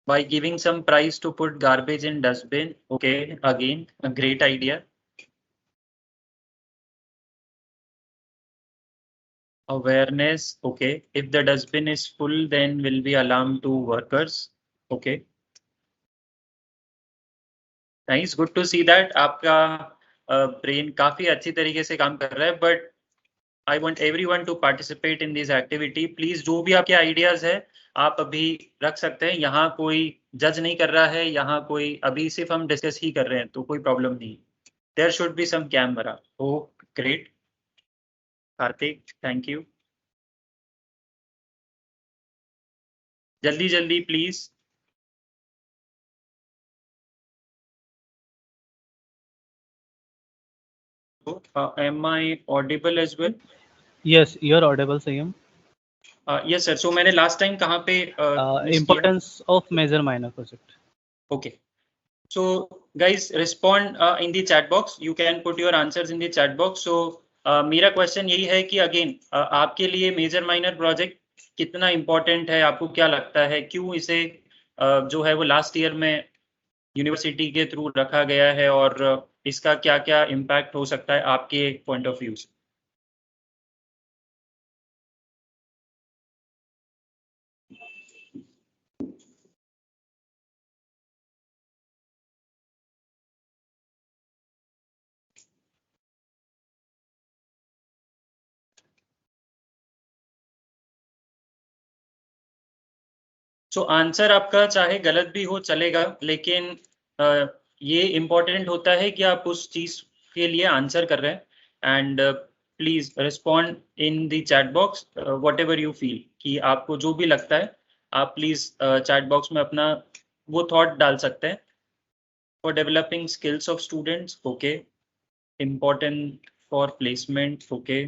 By giving some price to put garbage in dustbin. Okay, again, a great idea. Awareness. Okay, if the dustbin is full, then will be alarm to workers. Okay, nice, good to see that आपका brain काफी अच्छी तरीके से काम कर रहा है, but I want everyone to participate in this activity. Please जो भी आपके आइडियाज है आप अभी रख सकते हैं, यहाँ कोई जज नहीं कर रहा है, यहाँ कोई अभी सिर्फ हम डिस्कस ही कर रहे हैं, तो कोई प्रॉब्लम नहीं। There should be some camera. Oh great Karthik, thank you. जल्दी जल्दी please. Am I audible as well? Yes, you're audible, Sayam. Yes, sir. So मैंने last time कहाँ पे miss किया? Importance of major minor project. Okay. So guys, respond in the chat box. You can put your answers in the chat box. So मेरा question यही है कि again आपके लिए major minor project कितना important है, आपको क्या लगता है, क्यों इसे जो है वो last year में यूनिवर्सिटी के थ्रू रखा गया है और इसका क्या क्या इम्पैक्ट हो सकता है आपके पॉइंट ऑफ व्यू से? सो आंसर आपका चाहे गलत भी हो चलेगा, लेकिन ये इम्पोर्टेंट होता है कि आप उस चीज के लिए आंसर कर रहे हैं। And please respond in the chat box what ever you feel, कि आपको जो भी लगता है आप प्लीज चैट बॉक्स में अपना वो थॉट डाल सकते हैं। For developing skills of students, okay, important for placement, okay.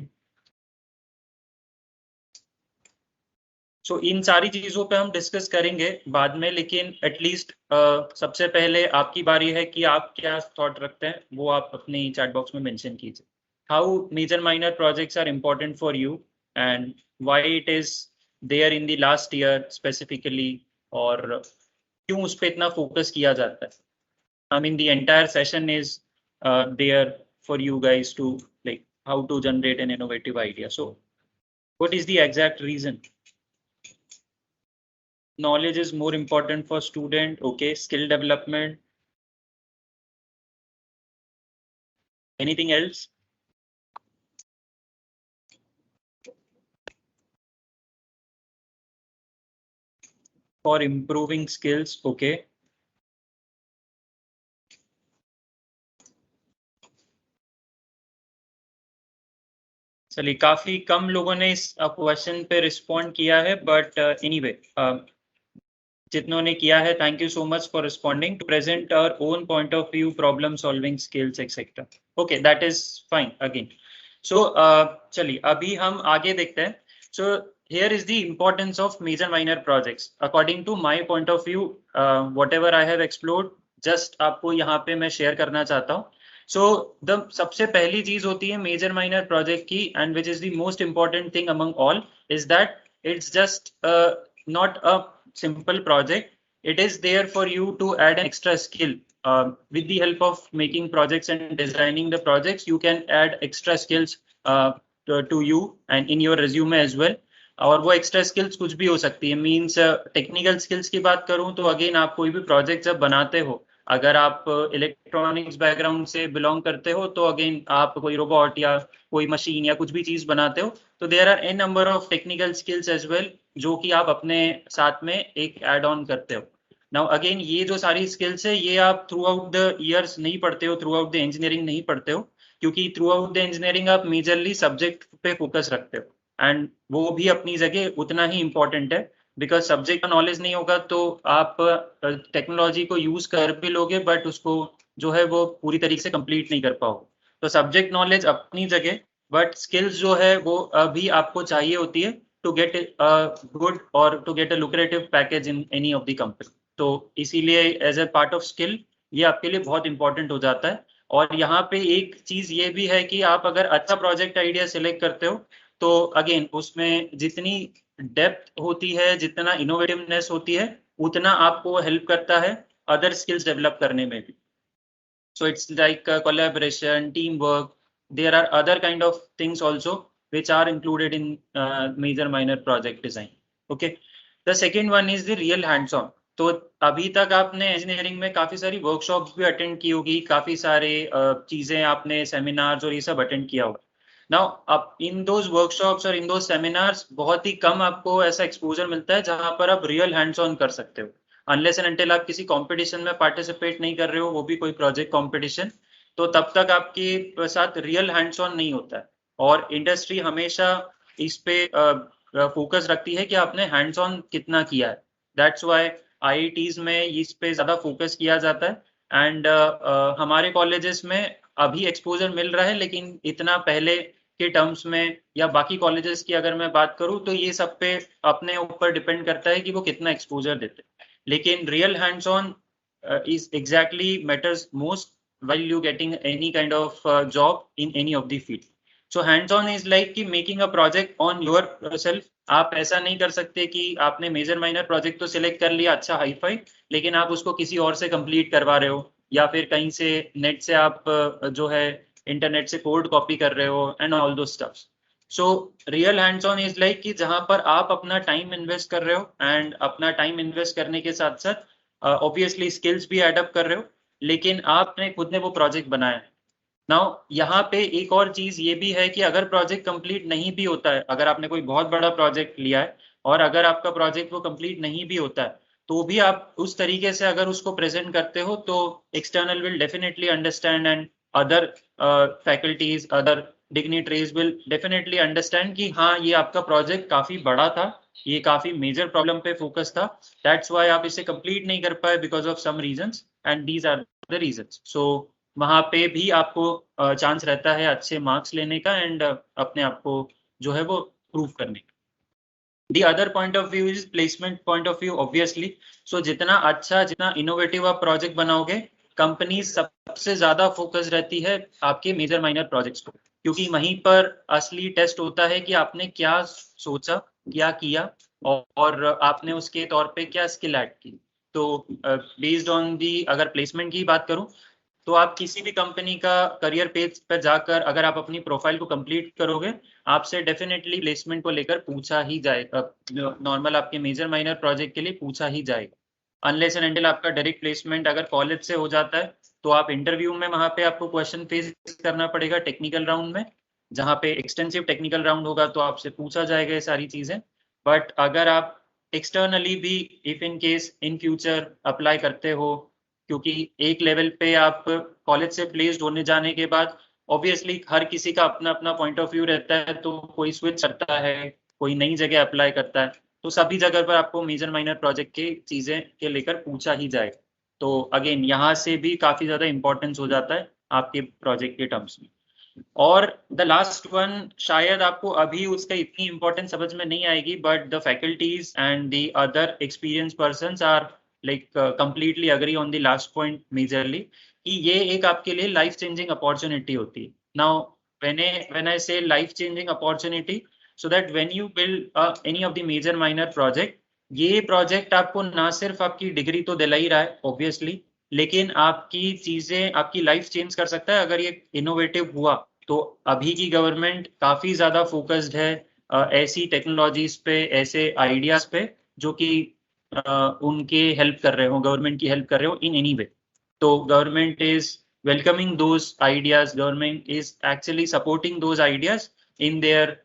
So इन सारी चीजों पे हम डिस्कस करेंगे बाद में, लेकिन एटलीस्ट सबसे पहले आपकी बारी है कि आप क्या थॉट रखते हैं वो आप अपनी चैट बॉक्स में मेंशन कीजिए। How major minor projects are important for you and why it is there in the last year specifically, और क्यों उस पर इतना फोकस किया जाता है। I mean the entire session is there for you guys to like how to generate an innovative idea. So what is the exact reason? Knowledge is more important for student, okay. Skill development, anything else? For improving skills, okay. चलिए, काफी कम लोगों ने इस question पे respond किया है, but anyway जितनों ने किया है, thank you so much for responding to present our own point of view, problem solving skills etcetera. Okay, that is fine again. So चलिए अभी हम आगे देखते हैं। सो here is the importance of major minor projects according to my point of view, whatever I have explored, just आपको यहाँ पे मैं शेयर करना चाहता हूँ। So the सबसे पहली चीज होती है मेजर माइनर प्रोजेक्ट की, and which is the most important thing among all, is that it's just not a simple project. It is there for you to add an extra skill. With the help of making projects and designing the projects, you can add extra skills to you and in your resume as well. और वो extra skills कुछ भी हो सकती है। Means technical skills की बात करूं तो अगेन आप कोई भी प्रोजेक्ट जब बनाते हो, अगर आप इलेक्ट्रॉनिक्स बैकग्राउंड से बिलोंग करते हो तो अगेन आप कोई रोबोट या कोई मशीन या कुछ भी चीज बनाते हो, तो there are an number of technical skills as well जो कि आप अपने साथ में एक एड ऑन करते हो। नाउ अगेन ये जो सारी स्किल्स है ये आप थ्रू आउट द ईयर्स नहीं पढ़ते हो, थ्रू आउट द इंजीनियरिंग नहीं पढ़ते हो, क्योंकि थ्रू आउट द इंजीनियरिंग आप मेजरली सब्जेक्ट पे फोकस रखते हो, एंड वो भी अपनी जगह उतना ही इम्पोर्टेंट है। बिकॉज सब्जेक्ट का नॉलेज नहीं होगा तो आप टेक्नोलॉजी को यूज कर भी लोगे बट उसको जो है वो पूरी तरीके से कंप्लीट नहीं कर पाओगे। तो सब्जेक्ट नॉलेज अपनी जगह, बट स्किल्स जो है वो अभी आपको चाहिए होती है टू गेट गुड और to get a lucrative package in any of the company. तो इसीलिए as a part of skill ये आपके लिए बहुत इंपॉर्टेंट हो जाता है। और यहाँ पे एक चीज ये भी है कि आप अगर अच्छा प्रोजेक्ट आइडिया सिलेक्ट करते हो तो अगेन उसमें जितनी डेप्थ होती है, जितना इनोवेटिवनेस होती है, उतना आपको हेल्प करता है अदर स्किल्स डेवलप करने में भी। So it's like collaboration, team work, there are other kind of things also which are included in major minor project design. Okay, the second one is the real hands on. तो अभी तक आपने engineering में काफी सारी workshops भी attend की होगी, काफी सारे चीजें आपने सेमिनार्स और ये सब अटेंड किया होगा। नाउ अब इन दोज वर्कशॉप्स और इन दोज सेमिनार्स बहुत ही कम आपको ऐसा एक्सपोजर मिलता है जहां पर आप रियल हैंड्स ऑन कर सकते हो, अनलेस एंड अनटिल आप किसी कंपटीशन में पार्टिसिपेट नहीं कर रहे हो, वो भी कोई प्रोजेक्ट कंपटीशन, तो तब तक आपके साथ रियल हैंड्स ऑन नहीं होता है। और इंडस्ट्री हमेशा इस पे फोकस रखती है कि आपने हैंड्स ऑन कितना किया है। दैट्स व्हाई आईआईटीज में इस पे ज्यादा फोकस किया जाता है। एंड हमारे कॉलेजेस में अभी एक्सपोजर मिल रहा है, लेकिन इतना पहले के टर्म्स में या बाकी कॉलेजेस की अगर मैं बात करूं तो ये सब पे अपने ऊपर डिपेंड करता है कि वो कितना एक्सपोजर देते हैं। लेकिन real hands on is exactly matters most while you getting any kind of job in any of the field. So hands on is like कि making a project on yourself. आप ऐसा नहीं कर सकते कि आपने मेजर माइनर प्रोजेक्ट तो select कर लिया अच्छा हाई फाई, लेकिन आप उसको किसी और से कंप्लीट करवा रहे हो या फिर कहीं से नेट से आप जो है इंटरनेट से कोड कॉपी कर रहे हो एंड ऑल दो stuffs. So real hands on is like कि जहां पर आप अपना टाइम इन्वेस्ट कर रहे हो एंड अपना टाइम इन्वेस्ट करने के साथ साथ ऑब्वियसली स्किल्स भी एडअप कर रहे हो, लेकिन आपने खुद ने वो प्रोजेक्ट बनाया है. नाउ यहाँ पे एक और चीज ये भी है कि अगर प्रोजेक्ट कंप्लीट नहीं भी होता है, अगर आपने कोई बहुत बड़ा प्रोजेक्ट लिया है और अगर आपका प्रोजेक्ट वो कंप्लीट नहीं भी होता है, तो भी आप उस तरीके से अगर उसको प्रेजेंट करते हो तो external will definitely understand and other faculties other dignitaries will definitely understand कि हाँ ये आपका प्रोजेक्ट काफी बड़ा था, ये काफी मेजर प्रॉब्लम पे फोकस था, दैट्स व्हाई आप इसे कंप्लीट नहीं कर पाए because of some reasons and these are the reasons. So वहां पे भी आपको चांस रहता है अच्छे मार्क्स लेने का एंड अपने आप को जो है वो प्रूव करने का. The other point of view is placement point of view obviously. So जितना अच्छा जितना इनोवेटिव आप प्रोजेक्ट बनाओगे, कंपनी सबसे ज्यादा फोकस रहती है आपके मेजर माइनर प्रोजेक्ट्स को, क्योंकि वहीं पर असली टेस्ट होता है कि आपने क्या सोचा क्या किया और आपने उसके तौर पे क्या स्किल ऐड की. तो बेस्ड ऑन दी अगर प्लेसमेंट की बात करूं तो आप किसी भी कंपनी का करियर पेज पर जाकर अगर आप अपनी प्रोफाइल को कंप्लीट करोगे, आपसे डेफिनेटली प्लेसमेंट को लेकर पूछा ही जाएगा. नॉर्मल आपके मेजर माइनर प्रोजेक्ट के लिए पूछा ही जाएगा. अनलेस एंड अनटिल आपका डायरेक्ट प्लेसमेंट अगर कॉलेज से हो जाता है तो आप इंटरव्यू में वहां पे आपको क्वेश्चन फेस करना पड़ेगा टेक्निकल राउंड में, जहाँ पे एक्सटेंसिव टेक्निकल राउंड होगा तो आपसे पूछा जाएगा ये सारी चीजें. बट अगर आप एक्सटर्नली भी if in case in future apply करते हो, क्योंकि एक लेवल पे आप कॉलेज से प्लेस्ड होने जाने के बाद ऑब्वियसली हर किसी का अपना अपना पॉइंट ऑफ व्यू रहता है, तो कोई स्विच करता है, कोई नई जगह अप्लाई करता है, तो सभी जगह पर आपको मेजर माइनर प्रोजेक्ट की चीजें के लेकर पूछा ही जाएगा. तो अगेन यहाँ से भी काफी ज्यादा इंपॉर्टेंस हो जाता है आपके प्रोजेक्ट के टर्म्स में. और द लास्ट वन शायद आपको अभी उसका इतनी इंपॉर्टेंस समझ में नहीं आएगी, but the faculties and the other experience persons are like completely agree on the last point majorly कि ये एक आपके लिए life changing opportunity होती है. Now when I say life changing opportunity, so that when you build any of the major minor project, ये project आपको ना सिर्फ आपकी डिग्री तो दिला ही रहा है ऑब्वियसली, लेकिन आपकी चीजें आपकी लाइफ चेंज कर सकता है अगर ये इनोवेटिव हुआ. तो अभी की गवर्नमेंट काफी ज्यादा फोकस्ड है ऐसी टेक्नोलॉजीज पे, ऐसे आइडियाज पे जो कि उनके हेल्प कर रहे हो, गवर्नमेंट की हेल्प कर रहे हो इन एनी वे. तो government is welcoming those ideas, government is actually supporting those ideas in their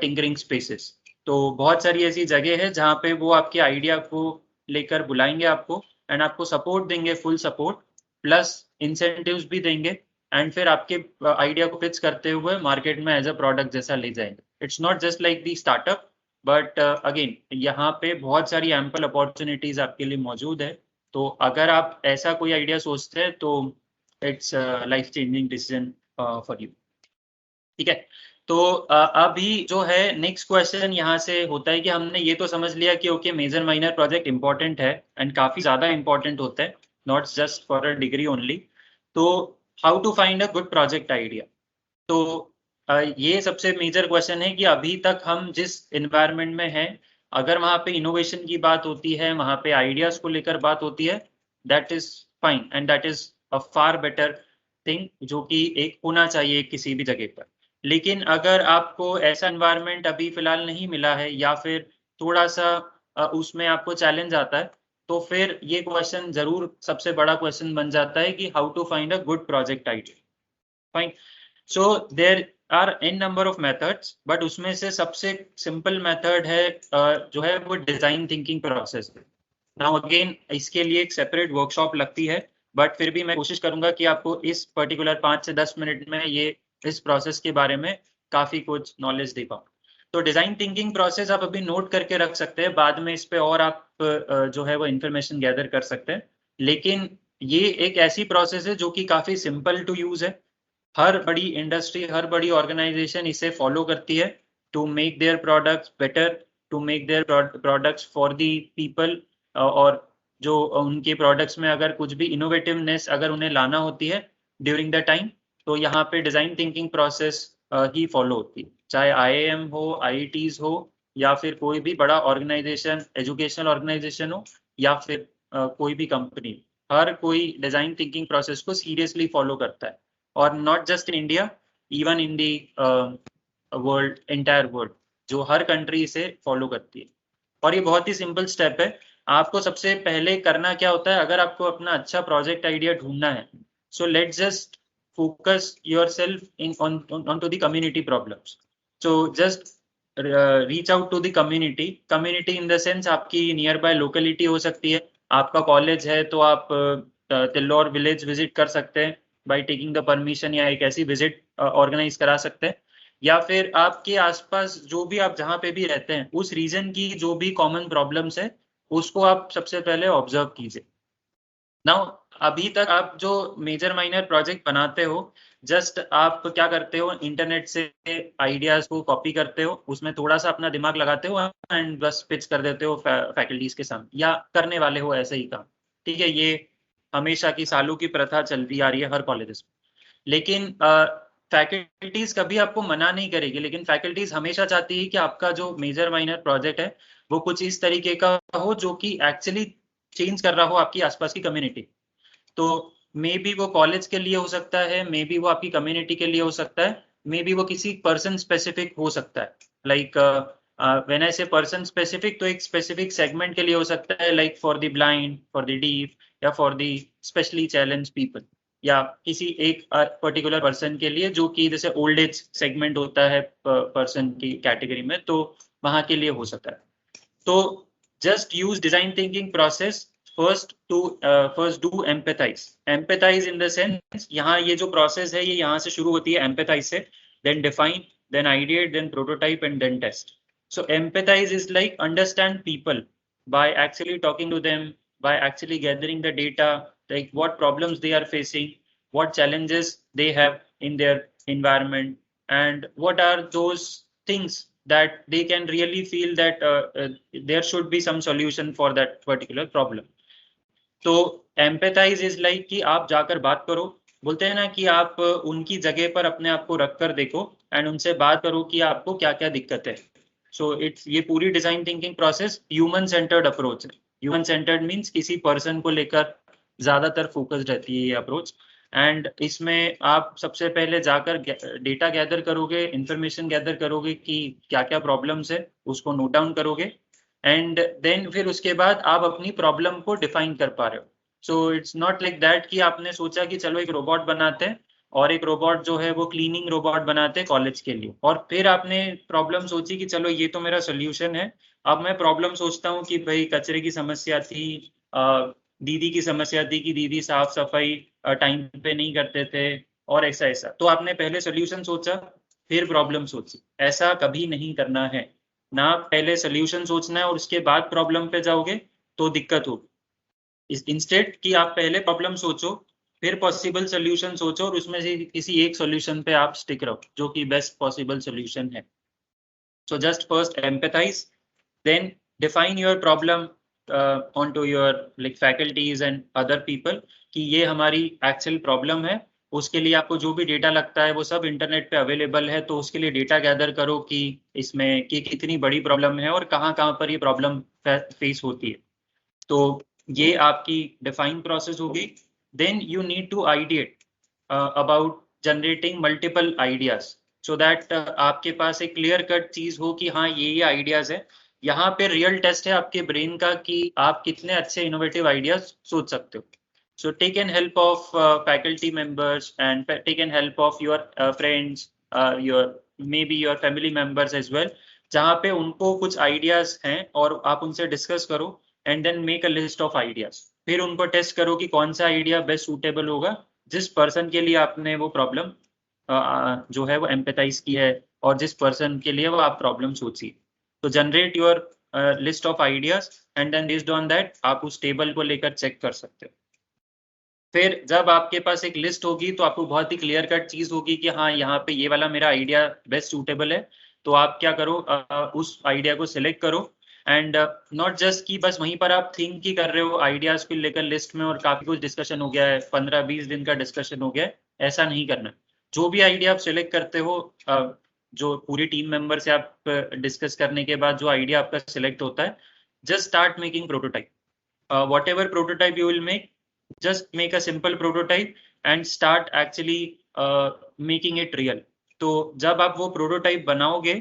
tinkering spaces. तो बहुत सारी ऐसी जगह है जहाँ पे वो आपके आइडिया को लेकर बुलाएंगे आपको एंड आपको सपोर्ट देंगे, फुल सपोर्ट प्लस इंसेंटिव्स भी देंगे एंड फिर आपके आइडिया को पिच करते हुए मार्केट में एज अ प्रोडक्ट जैसा ले जाएंगे. It's not just like the startup, but again यहाँ पे बहुत सारी एम्पल अपॉर्चुनिटीज आपके लिए मौजूद है. तो अगर आप ऐसा कोई आइडिया सोचते हैं तो it's life changing decision for you. ठीक है, तो अभी जो है नेक्स्ट क्वेश्चन यहाँ से होता है कि हमने ये तो समझ लिया कि okay major minor project important है एंड काफी ज्यादा इंपॉर्टेंट होता है, not just for a degree only. तो how to find a good project idea. तो ये सबसे मेजर क्वेश्चन है कि अभी तक हम जिस एनवायरनमेंट में हैं, अगर वहाँ पे इनोवेशन की बात होती है, वहाँ पे आइडियाज को लेकर बात होती है, that is fine and that is a far better thing जो कि एक होना चाहिए किसी भी जगह पर. लेकिन अगर आपको ऐसा एनवायरनमेंट अभी फिलहाल नहीं मिला है या फिर थोड़ा सा उसमें आपको चैलेंज आता है, तो फिर ये क्वेश्चन जरूर सबसे बड़ा क्वेश्चन बन जाता है कि how to find a good project idea. Fine. So there are an number of methods, but उसमें से सबसे सिंपल मेथड है जो है वो डिजाइन थिंकिंग प्रोसेस है. नाउ अगेन इसके लिए एक सेपरेट वर्कशॉप लगती है, बट फिर भी मैं कोशिश करूंगा कि आपको इस पर्टिकुलर 5 से 10 मिनट में ये इस प्रोसेस के बारे में काफी कुछ नॉलेज दे पाऊँ. तो डिजाइन थिंकिंग प्रोसेस आप अभी नोट करके रख सकते हैं, बाद में इस पे और आप जो है वो इंफॉर्मेशन गैदर कर सकते हैं. लेकिन ये एक ऐसी प्रोसेस है जो कि काफी सिंपल टू यूज है हर बड़ी इंडस्ट्री, हर बड़ी ऑर्गेनाइजेशन इसे फॉलो करती है to make their products better, to make their products for the people, और जो उनके प्रोडक्ट्स में अगर कुछ भी इनोवेटिवनेस अगर उन्हें लाना होती है ड्यूरिंग द टाइम, तो यहाँ पे डिजाइन थिंकिंग प्रोसेस ही फॉलो होती है, चाहे IIM हो, IITs हो, या फिर कोई भी बड़ा ऑर्गेनाइजेशन, एजुकेशनल ऑर्गेनाइजेशन हो, या फिर कोई भी कंपनी, हर कोई डिजाइन थिंकिंग प्रोसेस को सीरियसली फॉलो करता है, और not just in India, even in the world, entire world, जो हर कंट्री इसे फॉलो करती है। और ये बहुत ही सिंपल स्टेप है। आपको सबसे पहले करना क्या होता है, अगर आपको अपना अच्छा प्रोजेक्ट आइडिया ढूंढना है, so let's just focus yourself onto the community problems. So just reach out to the community in the sense आपकी नियर बाय लोकेलिटी हो सकती है, आपका कॉलेज है तो आप तिल्लौर विलेज विजिट कर सकते हैं बाय टेकिंग द परमिशन, या एक ऐसी विजिट ऑर्गेनाइज करा सकते हैं, या फिर आपके आसपास जो भी आप जहाँ पे भी रहते हैं उस रीजन की जो भी कॉमन प्रॉब्लम्स है उसको आप सबसे पहले ऑब्जर्व कीजिए। नाउ अभी तक आप जो मेजर माइनर प्रोजेक्ट बनाते हो, जस्ट आप क्या करते हो, इंटरनेट से आइडियाज को कॉपी करते हो, उसमें थोड़ा सा अपना दिमाग लगाते हो एंड बस पिच कर देते हो फैकल्टीज के सामने, या करने वाले हो ऐसे ही काम। ठीक है, ये हमेशा की सालों की प्रथा चलती आ रही है हर कॉलेजेस में। लेकिन फैकल्टीज कभी आपको मना नहीं करेगी, लेकिन फैकल्टीज हमेशा चाहती है कि आपका जो मेजर माइनर प्रोजेक्ट है वो कुछ इस तरीके का हो जो कि एक्चुअली चेंज कर रहा हो आपकी आसपास की कम्युनिटी। तो मे बी वो कॉलेज के लिए हो सकता है, मे बी वो आपकी कम्युनिटी के लिए हो सकता है, मे बी वो किसी पर्सन स्पेसिफिक हो सकता है, लाइक व्हेन आई से पर्सन स्पेसिफिक, तो एक स्पेसिफिक सेगमेंट के लिए हो सकता है, like for the blind, for the deaf, या for the specially challenge people, या किसी एक पर्टिकुलर पर्सन के लिए जो कि जैसे ओल्ड एज सेगमेंट होता है पर्सन की कैटेगरी में, तो वहां के लिए हो सकता है। तो just use design thinking process first do empathize in the sense, यहाँ ये जो process है ये यहाँ से शुरू होती है empathize से, then define, then ideate, then prototype, and then test. So empathize is like understand people by actually talking to them, by actually gathering the data, like what problems they are facing, what challenges they have in their environment, and what are those things that they can really feel that there should be some solution for that particular problem. तो empathize is like कि आप जाकर बात करो, बोलते हैं ना कि आप उनकी जगह पर अपने आप को रख कर देखो एंड उनसे बात करो कि आपको क्या क्या दिक्कत है। सो इट्स ये पूरी design thinking process human centred approach है। ह्यूमन सेंटर्ड मीन्स किसी पर्सन को लेकर ज्यादातर फोकस्ड रहती है ये अप्रोच, एंड इसमें आप सबसे पहले जाकर डेटा गैदर करोगे, इंफॉर्मेशन गैदर करोगे कि क्या क्या प्रॉब्लम्स है, उसको नोट डाउन करोगे, एंड देन फिर उसके बाद आप अपनी प्रॉब्लम को डिफाइन कर पा रहे हो। So it's not like that कि आपने सोचा कि चलो एक रोबोट बनाते हैं, और एक रोबोट जो है वो क्लीनिंग रोबोट बनाते हैं कॉलेज के लिए, और फिर आपने प्रॉब्लम सोची कि चलो ये तो मेरा सोल्यूशन है, अब मैं प्रॉब्लम सोचता हूँ कि भाई कचरे की समस्या थी, दीदी की समस्या थी कि दीदी साफ सफाई टाइम पे नहीं करते थे, और ऐसा ऐसा। तो आपने पहले सोल्यूशन सोचा फिर प्रॉब्लम सोची, ऐसा कभी नहीं करना है ना। पहले सोल्यूशन सोचना है और उसके बाद प्रॉब्लम पे जाओगे तो दिक्कत होगी। इंस्टेड कि आप पहले प्रॉब्लम सोचो, फिर पॉसिबल सोल्यूशन सोचो, और उसमें से किसी एक सोल्यूशन पे आप स्टिक रहो जो कि बेस्ट पॉसिबल सोल्यूशन है। So just first empathise, then define your problem onto your like faculties and other people कि ये हमारी एक्चुअल प्रॉब्लम है। उसके लिए आपको जो भी डेटा लगता है वो सब इंटरनेट पे अवेलेबल है, तो उसके लिए डेटा गैदर करो कि इसमें कि कितनी बड़ी प्रॉब्लम है और कहाँ कहाँ पर ये प्रॉब्लम फेस होती है। तो ये आपकी डिफाइन प्रोसेस होगी। Then you need to ideate about generating multiple ideas, so that आपके पास एक क्लियर कट चीज हो कि हाँ ये आइडियाज है। यहाँ पे रियल टेस्ट है आपके ब्रेन का कि आप कितने अच्छे इनोवेटिव आइडियाज सोच सकते हो। So take in help of faculty members and take in help of your friends, maybe your family members as well, जहाँ पे उनको कुछ आइडियाज हैं और आप उनसे डिस्कस करो and then make a list of ideas. फिर उनको टेस्ट करो कि कौन सा आइडिया बेस्ट सूटेबल होगा जिस पर्सन के लिए आपने वो प्रॉब्लम जो है वो एम्पैथाइज की है, और जिस पर्सन के लिए वो आप प्रॉब्लम सोची। तो generate your list of ideas and then based on that आप उस टेबल को लेकर चेक कर सकते हो। फिर जब आपके पास एक लिस्ट होगी तो आपको बहुत ही क्लियर कट चीज होगी कि हाँ यहाँ पे ये वाला मेरा आइडिया बेस्ट सूटेबल है, तो आप क्या करो, उस आइडिया को सिलेक्ट करो एंड नॉट जस्ट कि बस वहीं पर आप थिंक ही कर रहे हो आइडियाज को लेकर लिस्ट में और काफी कुछ डिस्कशन हो गया है, 15-20 दिन का डिस्कशन हो गया है, ऐसा नहीं करना। जो भी आइडिया आप सिलेक्ट करते हो, जो पूरी टीम मेंबर से आप डिस्कस करने के बाद जो आइडिया आपका सिलेक्ट होता है, just start making prototype. Whatever prototype you will make, just make a simple prototype and start actually making it real. तो जब आप वो प्रोटोटाइप बनाओगे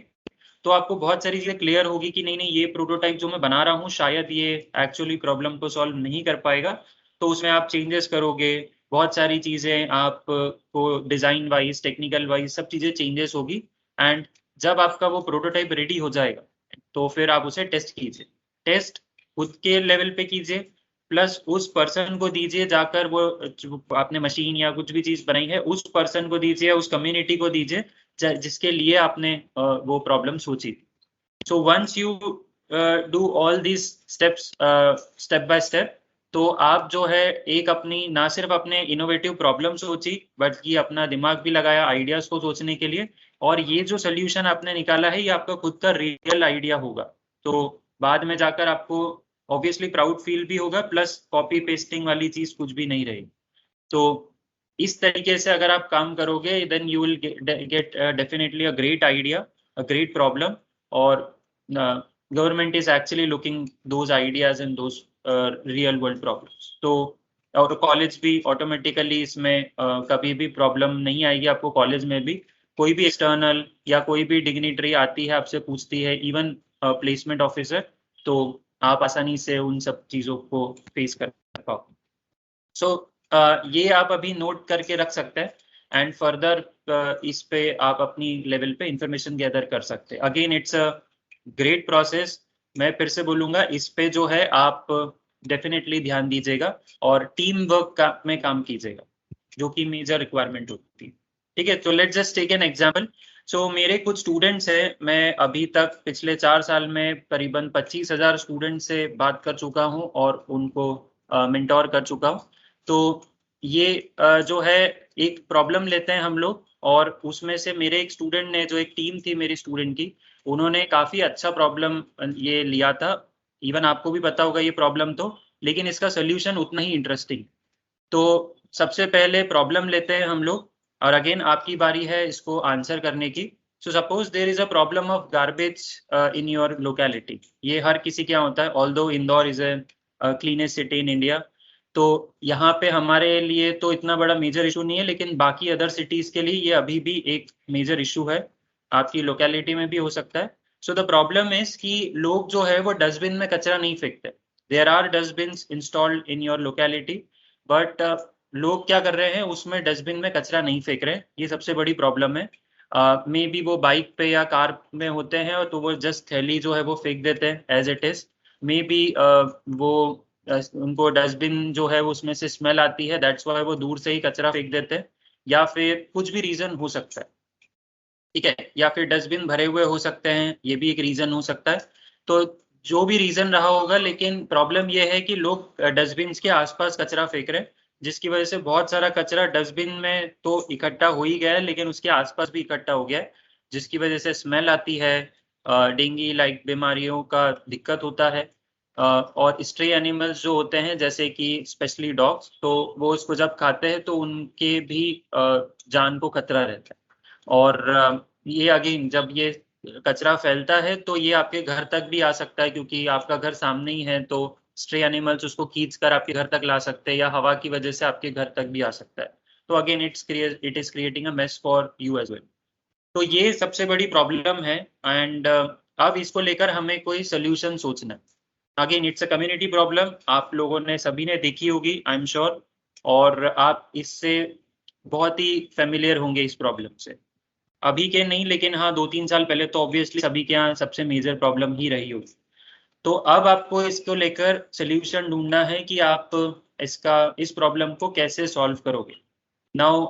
तो आपको बहुत सारी चीजें क्लियर होगी कि नहीं नहीं ये प्रोटोटाइप जो मैं बना रहा हूँ शायद ये एक्चुअली प्रॉब्लम को सॉल्व नहीं कर पाएगा, तो उसमें आप चेंजेस करोगे, बहुत सारी चीजें आप को डिजाइन वाइज टेक्निकल वाइज सब चीजें चेंजेस होगी। एंड जब आपका वो प्रोटोटाइप रेडी हो जाएगा तो फिर आप उसे टेस्ट कीजिए, टेस्ट खुद के लेवल पे कीजिए प्लस उस पर्सन को दीजिए, जाकर वो आपने मशीन या कुछ भी चीज बनाई है उस पर्सन को दीजिए, उस कम्युनिटी को दीजिए जिसके लिए आपने वो प्रॉब्लम सोची थी। So once you do all these steps step by step, तो आप जो है एक अपनी ना सिर्फ अपने इनोवेटिव प्रॉब्लम सोची बट ये अपना दिमाग भी लगाया आइडियाज को सोचने के लिए, और ये जो सोल्यूशन आपने निकाला है ये आपका खुद का रियल आइडिया होगा। तो बाद में जाकर आपको ऑब्वियसली प्राउड फील भी होगा, प्लस कॉपी पेस्टिंग वाली चीज कुछ भी नहीं रहेगी। तो इस तरीके से अगर आप काम करोगे then you will get definitely a great idea, a great problem, और government is actually looking those ideas and those real world problems. तो और कॉलेज भी ऑटोमेटिकली इसमें कभी भी प्रॉब्लम नहीं आएगी आपको। कॉलेज में भी कोई भी एक्सटर्नल या कोई भी डिग्निटरी आती है आपसे पूछती है, इवन प्लेसमेंट ऑफिसर, तो आप आसानी से उन सब चीज़ों को फेस कर पाओ। सो ये आप अभी नोट करके रख सकते हैं एंड फर्दर इस पे आप अपनी लेवल पे इंफॉर्मेशन गैदर कर सकते हैं। Again it's a great process, मैं फिर से बोलूँगा इस पे जो है आप डेफिनेटली ध्यान दीजिएगा और टीम वर्क में काम कीजिएगा, जो कि मेजर रिक्वायरमेंट होती है। ठीक है, तो let's just take an example. So मेरे कुछ स्टूडेंट्स हैं, मैं अभी तक पिछले 4 साल में करीबन 25,000 स्टूडेंट से बात कर चुका हूँ और उनको मेंटोर कर चुका हूँ। तो ये जो है एक प्रॉब्लम लेते हैं हम लोग, और उसमें से मेरे एक स्टूडेंट ने, जो एक टीम थी मेरी स्टूडेंट की, उन्होंने काफ़ी अच्छा प्रॉब्लम ये लिया था। इवन आपको भी पता होगा ये प्रॉब्लम तो, लेकिन इसका सोल्यूशन उतना ही इंटरेस्टिंग। तो सबसे पहले प्रॉब्लम लेते हैं हम लोग, और अगेन आपकी बारी है इसको आंसर करने की। So suppose there is a problem of garbage in your locality. ये हर किसी के यहाँ होता है, although Indore is a cleanest city in India. तो यहाँ पे हमारे लिए तो इतना बड़ा मेजर इशू नहीं है, लेकिन बाकी अदर सिटीज के लिए ये अभी भी एक मेजर इशू है, आपकी लोकेलिटी में भी हो सकता है। सो द प्रॉब्लम इज कि लोग जो है वो डस्टबिन में कचरा नहीं फेंकते। There are dustbin installed in your locality, but लोग क्या कर रहे हैं उसमें डस्टबिन में कचरा नहीं फेंक रहे। ये सबसे बड़ी प्रॉब्लम है। मे बी वो बाइक पे या कार में होते हैं और तो वो जस्ट थैली जो है वो फेंक देते हैं as it is. Maybe वो उनको डस्टबिन जो है उसमें से स्मेल आती है, दैट्स वाई वो दूर से ही कचरा फेंक देते हैं, या फिर कुछ भी रीजन हो सकता है। ठीक है, या फिर डस्टबिन भरे हुए हो सकते हैं, ये भी एक रीजन हो सकता है। तो जो भी रीजन रहा होगा, लेकिन प्रॉब्लम ये है कि लोग डस्टबिन के आसपास कचरा फेंक रहे हैं, जिसकी वजह से बहुत सारा कचरा डस्टबिन में तो इकट्ठा हो ही गया है, लेकिन उसके आसपास भी इकट्ठा हो गया है, जिसकी वजह से स्मेल आती है, डेंगू लाइक बीमारियों का दिक्कत होता है। और स्ट्रे एनिमल्स जो होते हैं जैसे कि स्पेशली डॉग्स, तो वो उसको जब खाते हैं तो उनके भी जान को खतरा रहता है। और ये अगेन जब ये कचरा फैलता है तो ये आपके घर तक भी आ सकता है, क्योंकि आपका घर सामने ही है, तो स्ट्रे एनिमल्स उसको खींच कर आपके घर तक ला सकते हैं, या हवा की वजह से आपके घर तक भी आ सकता है। तो again it is creating a mess for you as well. तो ये सबसे बड़ी प्रॉब्लम है, एंड अब इसको लेकर हमें कोई सोल्यूशन सोचना है। Again it's a community problem, आप लोगों ने सभी ने देखी होगी आई एम श्योर, और आप इससे बहुत ही फेमिलियर होंगे इस प्रॉब्लम से। अभी के नहीं, लेकिन हाँ 2-3 साल पहले तो ऑब्वियसली सभी के यहाँ सबसे मेजर प्रॉब्लम ही रही होगी। तो अब आपको इसको लेकर सोल्यूशन ढूंढना है कि आप इस प्रॉब्लम को कैसे सॉल्व करोगे। नाउ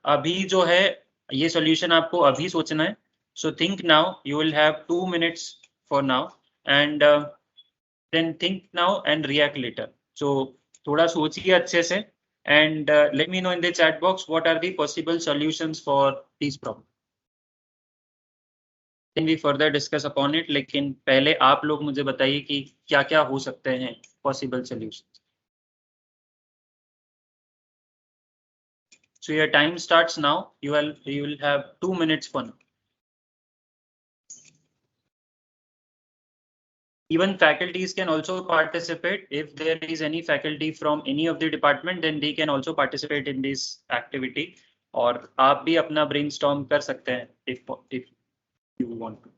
अभी जो है ये सोल्यूशन आपको अभी सोचना है। So think now, you will have 2 minutes for now, and then think now and react later. So थोड़ा सोचिए अच्छे से, and let me know in the chat box what are the possible solutions for these problems. Can we further discuss upon it? लेकिन पहले आप लोग मुझे बताइए कि क्या क्या हो सकते हैं possible solutions. So your time starts now. You will have 2 minutes for now. Even faculties can also participate. If there is any faculty from any of the department, then they can also participate in this activity. और आप भी अपना brainstorm कर सकते हैं if you want to.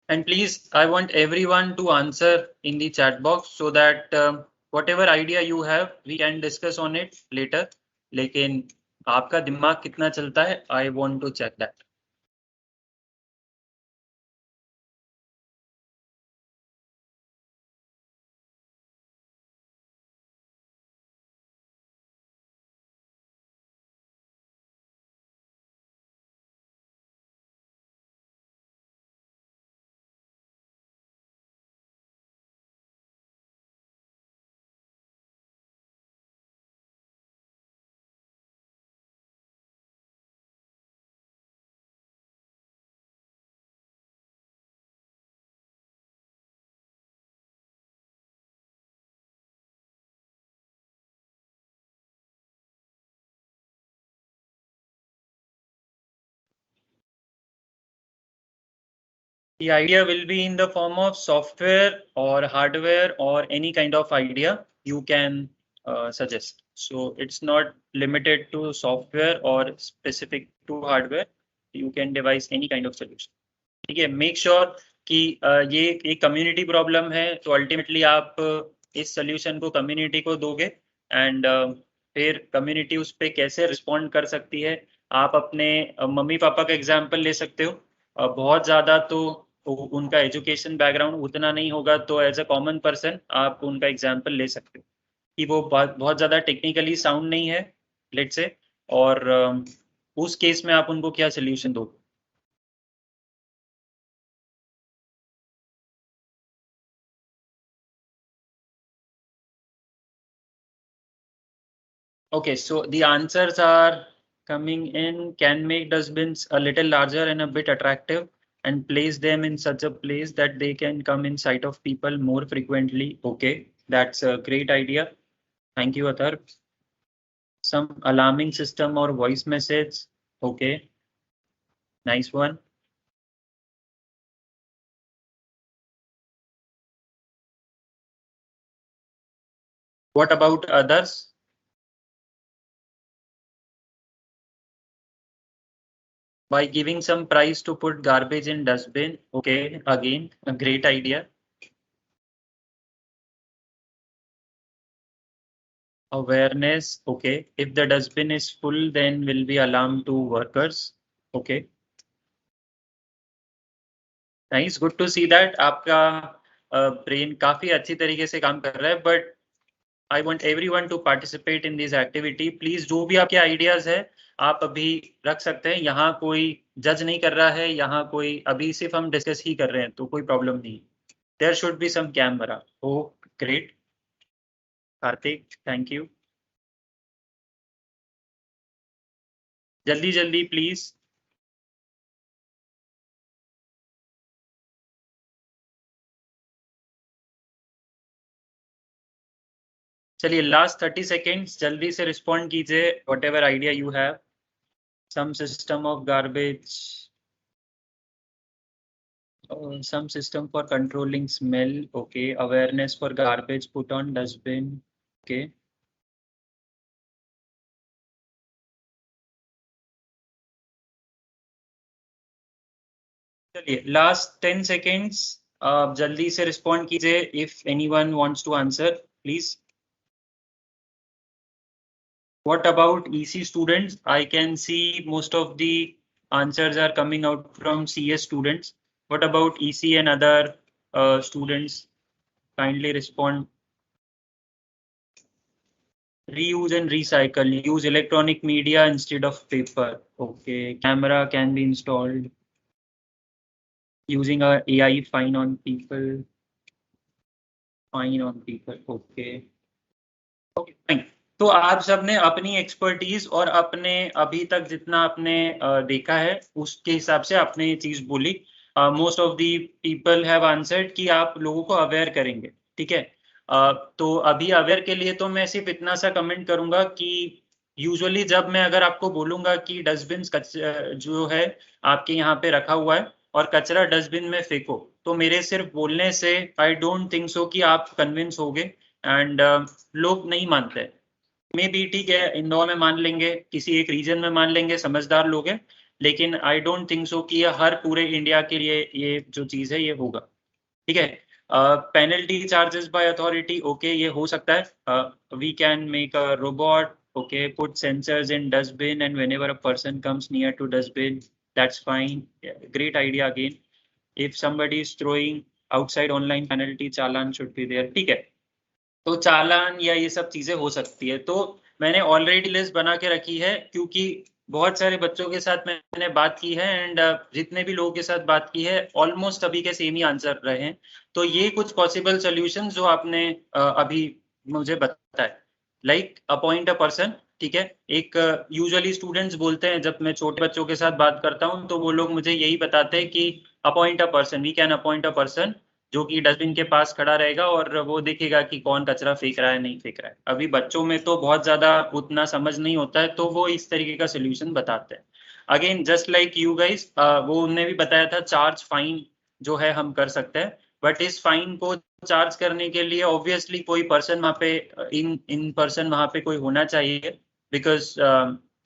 And please, I want everyone to answer in the chat box so that whatever idea you have, we can discuss on it later. लेकिन आपका दिमाग कितना चलता है? I want to check that. The idea will be in the form of software or hardware or any kind of idea you can suggest. So it's not limited to software or specific to hardware. You can devise any kind of solution. ठीक है, make sure कि ये एक community problem है, तो ultimately आप इस solution को कम्युनिटी को दोगे एंड फिर कम्युनिटी उस पर कैसे रिस्पॉन्ड कर सकती है. आप अपने मम्मी पापा का एग्जाम्पल ले सकते हो. बहुत ज़्यादा तो उनका एजुकेशन बैकग्राउंड उतना नहीं होगा, तो एज अ कॉमन पर्सन आप उनका एग्जाम्पल ले सकते हो कि वो बहुत ज़्यादा टेक्निकली साउंड नहीं है लेट्स से, और उस केस में आप उनको क्या सोल्यूशन दोगे. Okay, so the answers are coming in. Can make dustbins a little larger and a bit attractive and place them in such a place that they can come in sight of people more frequently. Okay, that's a great idea. Thank you, Athar. Some alarming system or voice message. Okay, nice one. What about others? By giving some price to put garbage in dustbin. Okay, again, a great idea. Awareness. Okay, if the dustbin is full, then will be alarm to workers. Okay. Nice, good to see that आपका brain काफी अच्छी तरीके से काम कर रहा है. But I want everyone to participate in this activity. Please, जो भी आपके ideas है आप अभी रख सकते हैं. यहाँ कोई जज नहीं कर रहा है, यहाँ कोई अभी सिर्फ हम डिस्कस ही कर रहे हैं, तो कोई प्रॉब्लम नहीं. There should be some camera. Oh, great. Kartik, thank you. जल्दी जल्दी प्लीज. चलिए लास्ट 30 seconds जल्दी से रिस्पॉन्ड कीजिए. What ever idea you have. Some system of garbage, some system for controlling smell. Okay, awareness for garbage put on dustbin. Okay, चलिए last 10 seconds जल्दी से respond कीजिए. If anyone wants to answer please. What about EC students? I can see most of the answers are coming out from CS students. What about EC and other students? Kindly respond. Reuse and recycle. Use electronic media instead of paper. Okay. Camera can be installed. Using a AI fine on people. Fine on people. Okay. Okay. Fine. तो आप सबने अपनी expertise और अपने अभी तक जितना आपने देखा है उसके हिसाब से आपने ये चीज बोली. Most of the people have answered कि आप लोगों को अवेयर करेंगे. ठीक है. तो अभी अवेयर के लिए तो मैं सिर्फ इतना सा कमेंट करूंगा कि यूजुअली जब मैं अगर आपको बोलूंगा कि डस्टबिन जो है आपके यहाँ पे रखा हुआ है और कचरा डस्टबिन में फेंको, तो मेरे सिर्फ बोलने से आई डोंट थिंक सो कि आप कन्विंस होगे. एंड लोग नहीं मानते. मे बी ठीक है, इंदौर में मान लेंगे, किसी एक रीजन में मान लेंगे, समझदार लोग हैं, लेकिन आई डोंट थिंक सो कि ये हर पूरे इंडिया के लिए ये जो चीज है ये होगा. ठीक है. Penalty charges by authority, okay, ये हो सकता है. We can make a robot, okay, put sensors in dustbin and whenever a person comes near to dustbin, that's fine. Great idea again. If somebody is throwing outside online penalty challan should be there. ठीक है. तो चालान या ये सब चीजें हो सकती है. तो मैंने ऑलरेडी लिस्ट बना के रखी है क्योंकि बहुत सारे बच्चों के साथ मैंने बात की है एंड जितने भी लोगों के साथ बात की है ऑलमोस्ट अभी के सेम ही आंसर रहे हैं. तो ये कुछ पॉसिबल सोल्यूशन जो आपने अभी मुझे बताया, लाइक अपॉइंट अ पर्सन. ठीक है. एक यूजुअली स्टूडेंट्स बोलते हैं, जब मैं छोटे बच्चों के साथ बात करता हूँ तो वो लोग मुझे यही बताते हैं कि appoint a person, we can appoint a person जो कि डस्टबिन के पास खड़ा रहेगा और वो देखेगा कि कौन कचरा फेंक रहा है नहीं फेंक रहा है. अभी बच्चों में तो बहुत ज्यादा उतना समझ नहीं होता है तो वो इस तरीके का सोल्यूशन बताते हैं. Again just like you guys, वो उन्होंने भी बताया था चार्ज फाइन जो है हम कर सकते हैं. बट इस फाइन को चार्ज करने के लिए ऑब्वियसली कोई पर्सन वहाँ पे इन पर्सन वहाँ पे कोई होना चाहिए. बिकॉज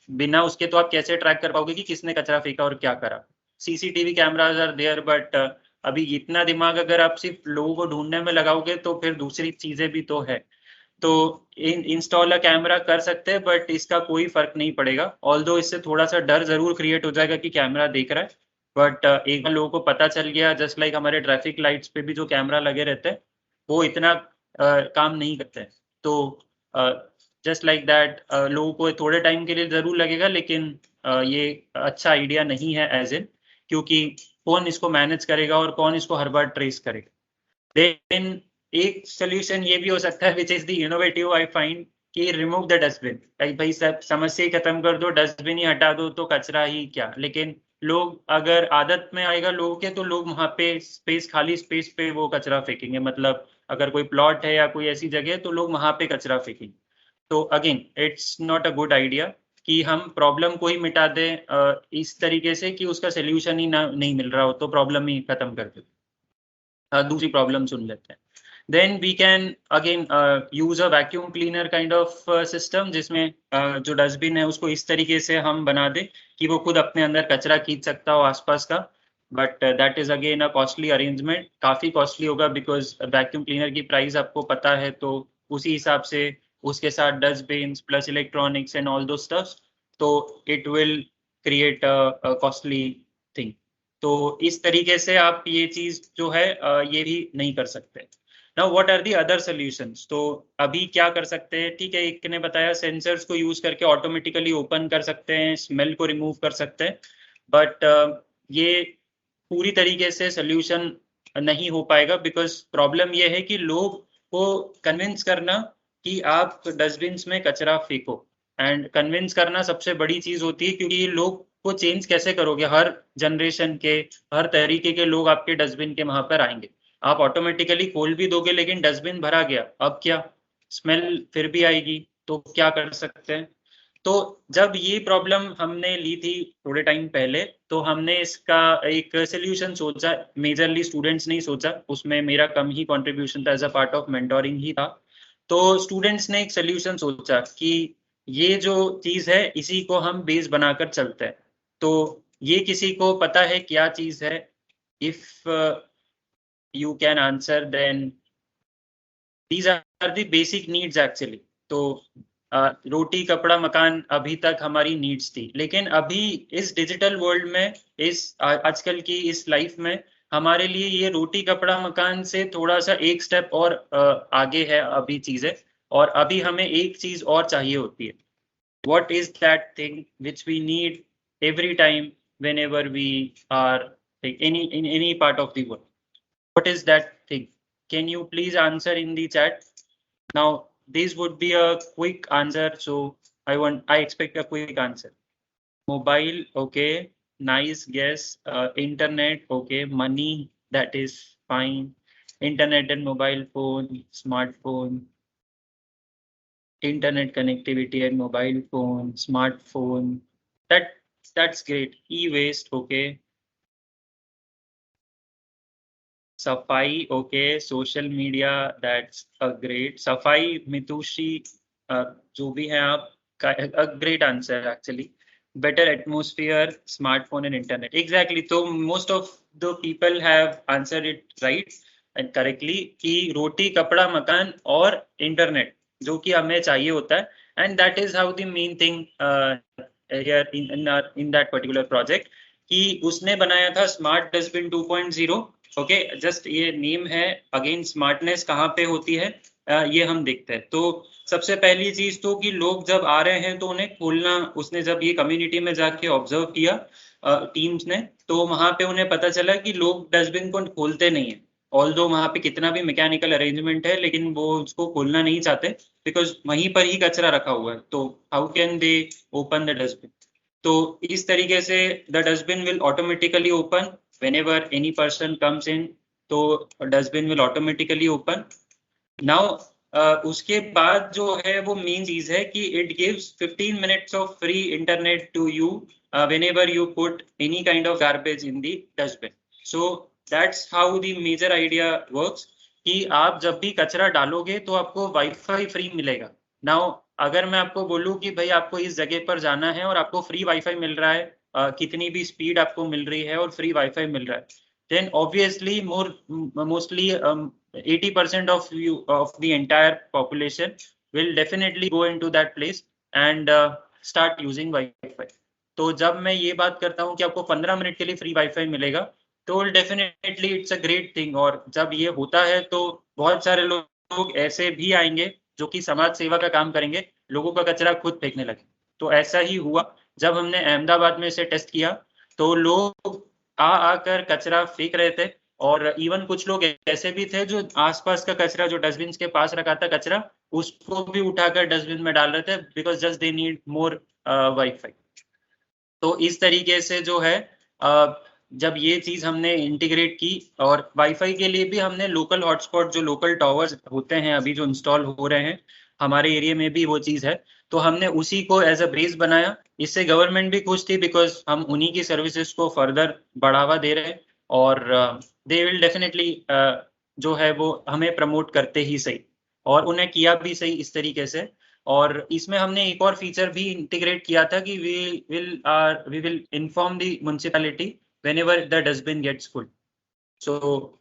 बिना उसके तो आप कैसे ट्रैक कर पाओगे कि किसने कचरा फेंका और क्या करा. CCTV cameras are there, but अभी इतना दिमाग अगर आप सिर्फ लोगों को ढूंढने में लगाओगे तो फिर दूसरी चीजें भी तो है. तो इंस्टॉल अ कैमरा कर सकते हैं बट इसका कोई फर्क नहीं पड़ेगा. ऑल्दो इससे थोड़ा सा डर जरूर क्रिएट हो जाएगा कि कैमरा देख रहा है. बट एक बार लोगों को पता चल गया, जस्ट लाइक हमारे ट्रैफिक लाइट्स पे भी जो कैमरा लगे रहते हैं वो इतना काम नहीं करते हैं. तो जस्ट लाइक दैट लोगों को थोड़े टाइम के लिए जरूर लगेगा, लेकिन ये अच्छा आइडिया नहीं है एज इन, क्योंकि कौन इसको मैनेज करेगा और कौन इसको हर बार ट्रेस करेगा. देन एक सोल्यूशन ये भी हो सकता है which is the innovative I find, कि रिमूव द डस्टबिन. भाई सब समस्या ही खत्म कर दो, डस्टबिन ही हटा दो तो कचरा ही क्या. लेकिन लोग अगर आदत में आएगा लोगों के तो लोग वहां पे स्पेस, खाली स्पेस पे वो कचरा फेंकेंगे. मतलब अगर कोई प्लॉट है या कोई ऐसी जगह है तो लोग वहां पे कचरा फेंकेंगे. तो again it's not a good idea कि हम प्रॉब्लम को ही मिटा दें इस तरीके से कि उसका सोल्यूशन ही ना नहीं मिल रहा हो तो प्रॉब्लम ही खत्म कर दे. दूसरी प्रॉब्लम सुन लेते हैं. Then we can again use a vacuum cleaner kind of system, जिसमें जो डस्टबिन है उसको इस तरीके से हम बना दें कि वो खुद अपने अंदर कचरा खींच सकता हो आसपास का. But that is again a costly arrangement, काफी कॉस्टली होगा बिकॉज वैक्यूम क्लीनर की प्राइस आपको पता है. तो उसी हिसाब से उसके साथ dustbin plus electronics and all दो स्टफ्स, तो it will create a costly thing. तो इस तरीके से आप ये चीज जो है ये भी नहीं कर सकते. Now what are the other solutions. तो अभी क्या कर सकते हैं, ठीक है, एक ने बताया सेंसर्स को यूज करके ऑटोमेटिकली ओपन कर सकते हैं, स्मेल को रिमूव कर सकते हैं. बट ये पूरी तरीके से सोल्यूशन नहीं हो पाएगा बिकॉज प्रॉब्लम ये है कि लोग को कन्विंस करना कि आप डस्टबिन में कचरा फेंको. एंड कन्विंस करना सबसे बड़ी चीज होती है, क्योंकि लोग को चेंज कैसे करोगे. हर जनरेशन के हर तरीके के लोग आपके डस्टबिन के वहां पर आएंगे. आप ऑटोमेटिकली खोल भी दोगे लेकिन डस्टबिन भरा गया, अब क्या, स्मेल फिर भी आएगी. तो क्या कर सकते हैं. तो जब ये प्रॉब्लम हमने ली थी थोड़े टाइम पहले तो हमने इसका एक सोल्यूशन सोचा. मेजरली स्टूडेंट्स ने ही सोचा, उसमें मेरा कम ही कंट्रीब्यूशन था, as a part of mentoring ही था. तो स्टूडेंट्स ने एक सोल्यूशन सोचा कि ये जो चीज है इसी को हम बेस बनाकर चलते हैं. तो ये किसी को पता है क्या चीज है? If you can answer then these are the basic needs actually. तो रोटी कपड़ा मकान अभी तक हमारी नीड्स थी, लेकिन अभी इस डिजिटल वर्ल्ड में, इस आजकल की इस लाइफ में हमारे लिए ये रोटी कपड़ा मकान से थोड़ा सा एक स्टेप और आगे है अभी चीजें, और अभी हमें एक चीज और चाहिए होती है. What is that thing which we need every time whenever we are like in any part of the world? What is that thing? Can you please answer in the chat? Now, this would be a quick answer, so I expect a quick answer. Mobile, okay, nice guess. Internet, okay. Money, that is fine. Internet and mobile phone, smartphone. Internet connectivity and mobile phone, smartphone. That's great. E-waste, okay. Safai, okay. Social media, that's a great. Safai, Mitushi, जो भी हैं आप, a great answer actually. Better atmosphere, smartphone and internet. Exactly. So most of the people have answered it right and correctly कि रोटी कपड़ा मकान और internet जो कि हमें चाहिए होता है, and that is how the main thing here in that particular project कि उसने बनाया था स्मार्ट डस्टबिन 2.0. ओके, जस्ट ये नेम है. अगेन स्मार्टनेस कहाँ पे होती है ये हम देखते हैं. तो सबसे पहली चीज तो कि लोग जब आ रहे हैं तो उन्हें खोलना, उसने जब ये कम्युनिटी में जाके ऑब्जर्व किया टीम्स ने, तो वहां पे उन्हें पता चला कि लोग डस्टबिन को खोलते नहीं है. ऑल्दो वहां पे कितना भी मैकेनिकल अरेंजमेंट है, लेकिन वो उसको खोलना नहीं चाहते बिकॉज वहीं पर ही कचरा रखा हुआ है. तो how can they open the dustbin? तो इस तरीके से the dustbin will automatically open whenever any person comes in, तो dustbin will automatically open. Now उसके बाद जो है वो मेन चीज है कि it gives 15 minutes of free internet to you whenever you put any kind of garbage in the dustbin. So that's how the major idea works कि आप जब भी कचरा डालोगे तो आपको वाईफाई फ्री मिलेगा. नाउ अगर मैं आपको बोलूं कि भाई आपको इस जगह पर जाना है और आपको फ्री वाईफाई मिल रहा है, कितनी भी स्पीड आपको मिल रही है और फ्री वाईफाई मिल रहा है, then obviously mostly 80% of the entire population will definitely go into that place and start using Wi-Fi. तो जब मैं ये बात करता हूँ कि आपको 15 मिनट के लिए फ्री वाईफाई मिलेगा, तो definitely it's a great thing. और जब ये होता है तो बहुत सारे लोग ऐसे भी आएंगे जो कि समाज सेवा का काम करेंगे, लोगों का कचरा खुद फेंकने लगे. तो ऐसा ही हुआ जब हमने अहमदाबाद में इसे टेस्ट किया, तो लोग आकर कचरा फेंक रहे थे, और इवन कुछ लोग ऐसे भी थे जो आसपास का कचरा, जो डस्टबिन के पास रखा था कचरा, उसको भी उठाकर डस्टबिन में डाल रहे थे because just they need more wifi. तो इस तरीके से जो है जब ये चीज हमने इंटीग्रेट की, और वाईफाई के लिए भी हमने लोकल हॉटस्पॉट, जो लोकल टावर्स होते हैं अभी जो इंस्टॉल हो रहे हैं हमारे एरिया में भी वो चीज है, तो हमने उसी को एज अ बेस बनाया. इससे गवर्नमेंट भी खुश थी बिकॉज हम उन्हीं की सर्विसेज को फर्दर बढ़ावा दे रहे हैं, और दे विल डेफिनेटली जो है वो हमें प्रमोट करते ही सही, और उन्हें किया भी सही इस तरीके से. और इसमें हमने एक और फीचर भी इंटीग्रेट किया था कि we will inform the municipality whenever the dustbin gets full. So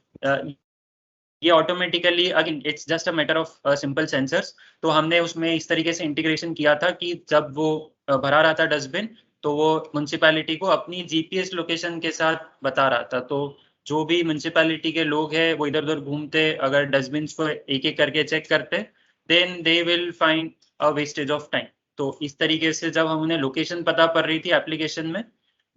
ये automatically, again it's just a matter of simple sensors. तो हमने उसमें इस तरीके से इंटीग्रेशन किया था कि जब वो भरा रहा था डस्टबिन, तो वो म्युनिसिपैलिटी को अपनी जीपीएस लोकेशन के साथ बता रहा था. तो जो भी म्युनिसिपैलिटी के लोग हैं वो इधर उधर घूमते, अगर डस्टबिन को एक एक करके चेक करते, then they will find a wastage of time. तो इस तरीके से जब हम उन्हें लोकेशन पता पड़ रही थी एप्लीकेशन में,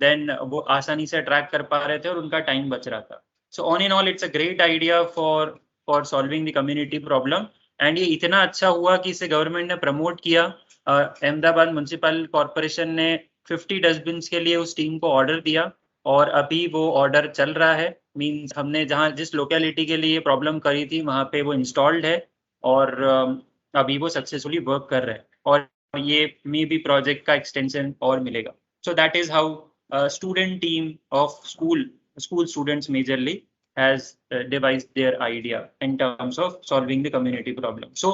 देन वो आसानी से ट्रैक कर पा रहे थे और उनका टाइम बच रहा था. So on in all, it's a great idea for solving the community problem. And ये इतना अच्छा हुआ कि इसे गवर्नमेंट ने प्रमोट किया. अहमदाबाद म्युनिसिपल कॉर्पोरेशन ने 50 डस्टबिन के लिए उस टीम को ऑर्डर दिया, और अभी वो ऑर्डर चल रहा है. मींस हमने जहाँ जिस लोकेलिटी के लिए प्रॉब्लम करी थी वहाँ पे वो इंस्टॉल्ड है, और अभी वो सक्सेसफुली वर्क कर रहे हैं, और ये मे बी प्रोजेक्ट का एक्सटेंशन और मिलेगा. So that is how student team of school students majorly has devised their idea in terms of solving the community problem. So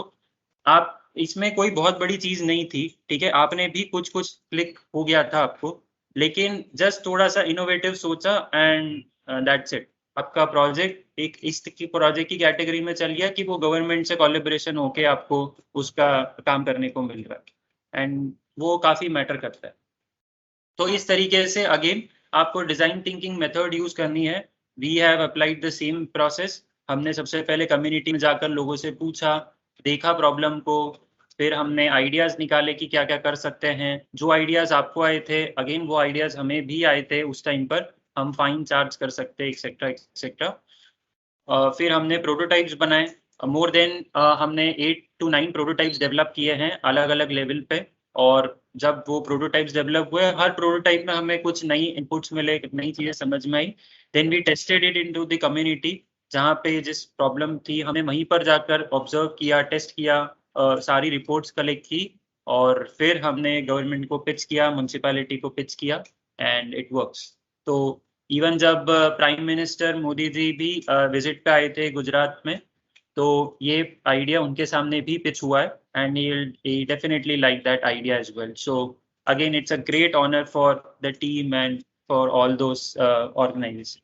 आप इसमें कोई बहुत बड़ी चीज नहीं थी, ठीक है, आपने भी कुछ क्लिक हो गया था आपको, लेकिन जस्ट थोड़ा सा इनोवेटिव सोचा एंड दैट्स इट. आपका प्रोजेक्ट एक इस की प्रोजेक्ट की कैटेगरी में चल गया कि वो गवर्नमेंट से कोलैबोरेशन होके आपको उसका काम करने को मिल रहा है, एंड वो काफ़ी मैटर करता है। तो इस तरीके से अगेन आपको डिज़ाइन थिंकिंग मेथड यूज़ करनी है। We have applied the same process. हमने सबसे पहले कम्युनिटी में जाकर लोगों से पूछा, देखा प्रॉब्लम को, फिर हमने आइडियाज़ निकाले कि क्या क्या कर सकते हैं। जो आइडियाज़ आपको आए थे, अगेन वो आइडियाज़ हमें भी आए थे उस टाइम पर, हम फाइन चार्ज कर सकते, एक्सेट्रा एक्सेट्रा। फिर हमने प्रोटोटाइप्स बनाए, मोर देन हमने 8 to 9 प्रोटोटाइप्स डेवलप किए हैं अलग अलग लेवल पे। और जब वो प्रोटोटाइप्स डेवलप हुए, हर प्रोटोटाइप में हमें कुछ नई इनपुट्स मिले, नई चीज़ें समझ में आई। Then we tested it into the community, जहाँ पे जिस प्रॉब्लम थी हमने वहीं पर जाकर ऑब्जर्व किया, टेस्ट किया, सारी रिपोर्ट्स कलेक्ट की, और फिर हमने गवर्नमेंट को पिच किया, म्यूनसिपैलिटी को पिच किया, एंड इट वर्क्स। तो इवन जब प्राइम मिनिस्टर मोदी जी भी विजिट पे आए थे गुजरात में, तो ये आइडिया उनके सामने भी पिच हुआ है, and he definitely like that idea as well. So again, it's a great honor for the team and for all those organizations.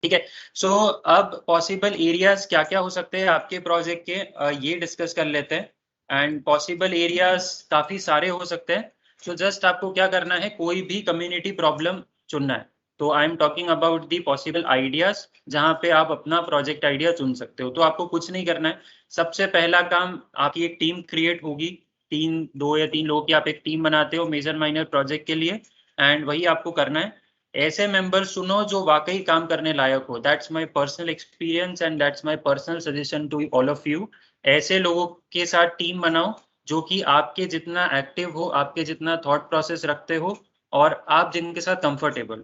ठीक है, सो अब पॉसिबल एरियाज क्या क्या हो सकते हैं आपके प्रोजेक्ट के, ये डिस्कस कर लेते हैं। एंड पॉसिबल एरियाज काफ़ी सारे हो सकते हैं। तो जस्ट आपको क्या करना है, कोई भी कम्युनिटी प्रॉब्लम चुनना है। तो I am talking about the possible ideas, जहाँ पे आप अपना प्रोजेक्ट आइडिया चुन सकते हो। तो आपको कुछ नहीं करना है, सबसे पहला काम, आपकी एक टीम क्रिएट होगी, 2 या 3 लोगों की आप एक टीम बनाते हो मेजर माइनर प्रोजेक्ट के लिए, एंड वही आपको करना है। ऐसे मेंबर्स चुनो जो वाकई काम करने लायक हो। That's my personal experience and that's my personal suggestion to all of you. ऐसे लोगों के साथ टीम बनाओ जो कि आपके जितना एक्टिव हो, आपके जितना थॉट प्रोसेस रखते हो, और आप जिनके साथ कंफर्टेबल।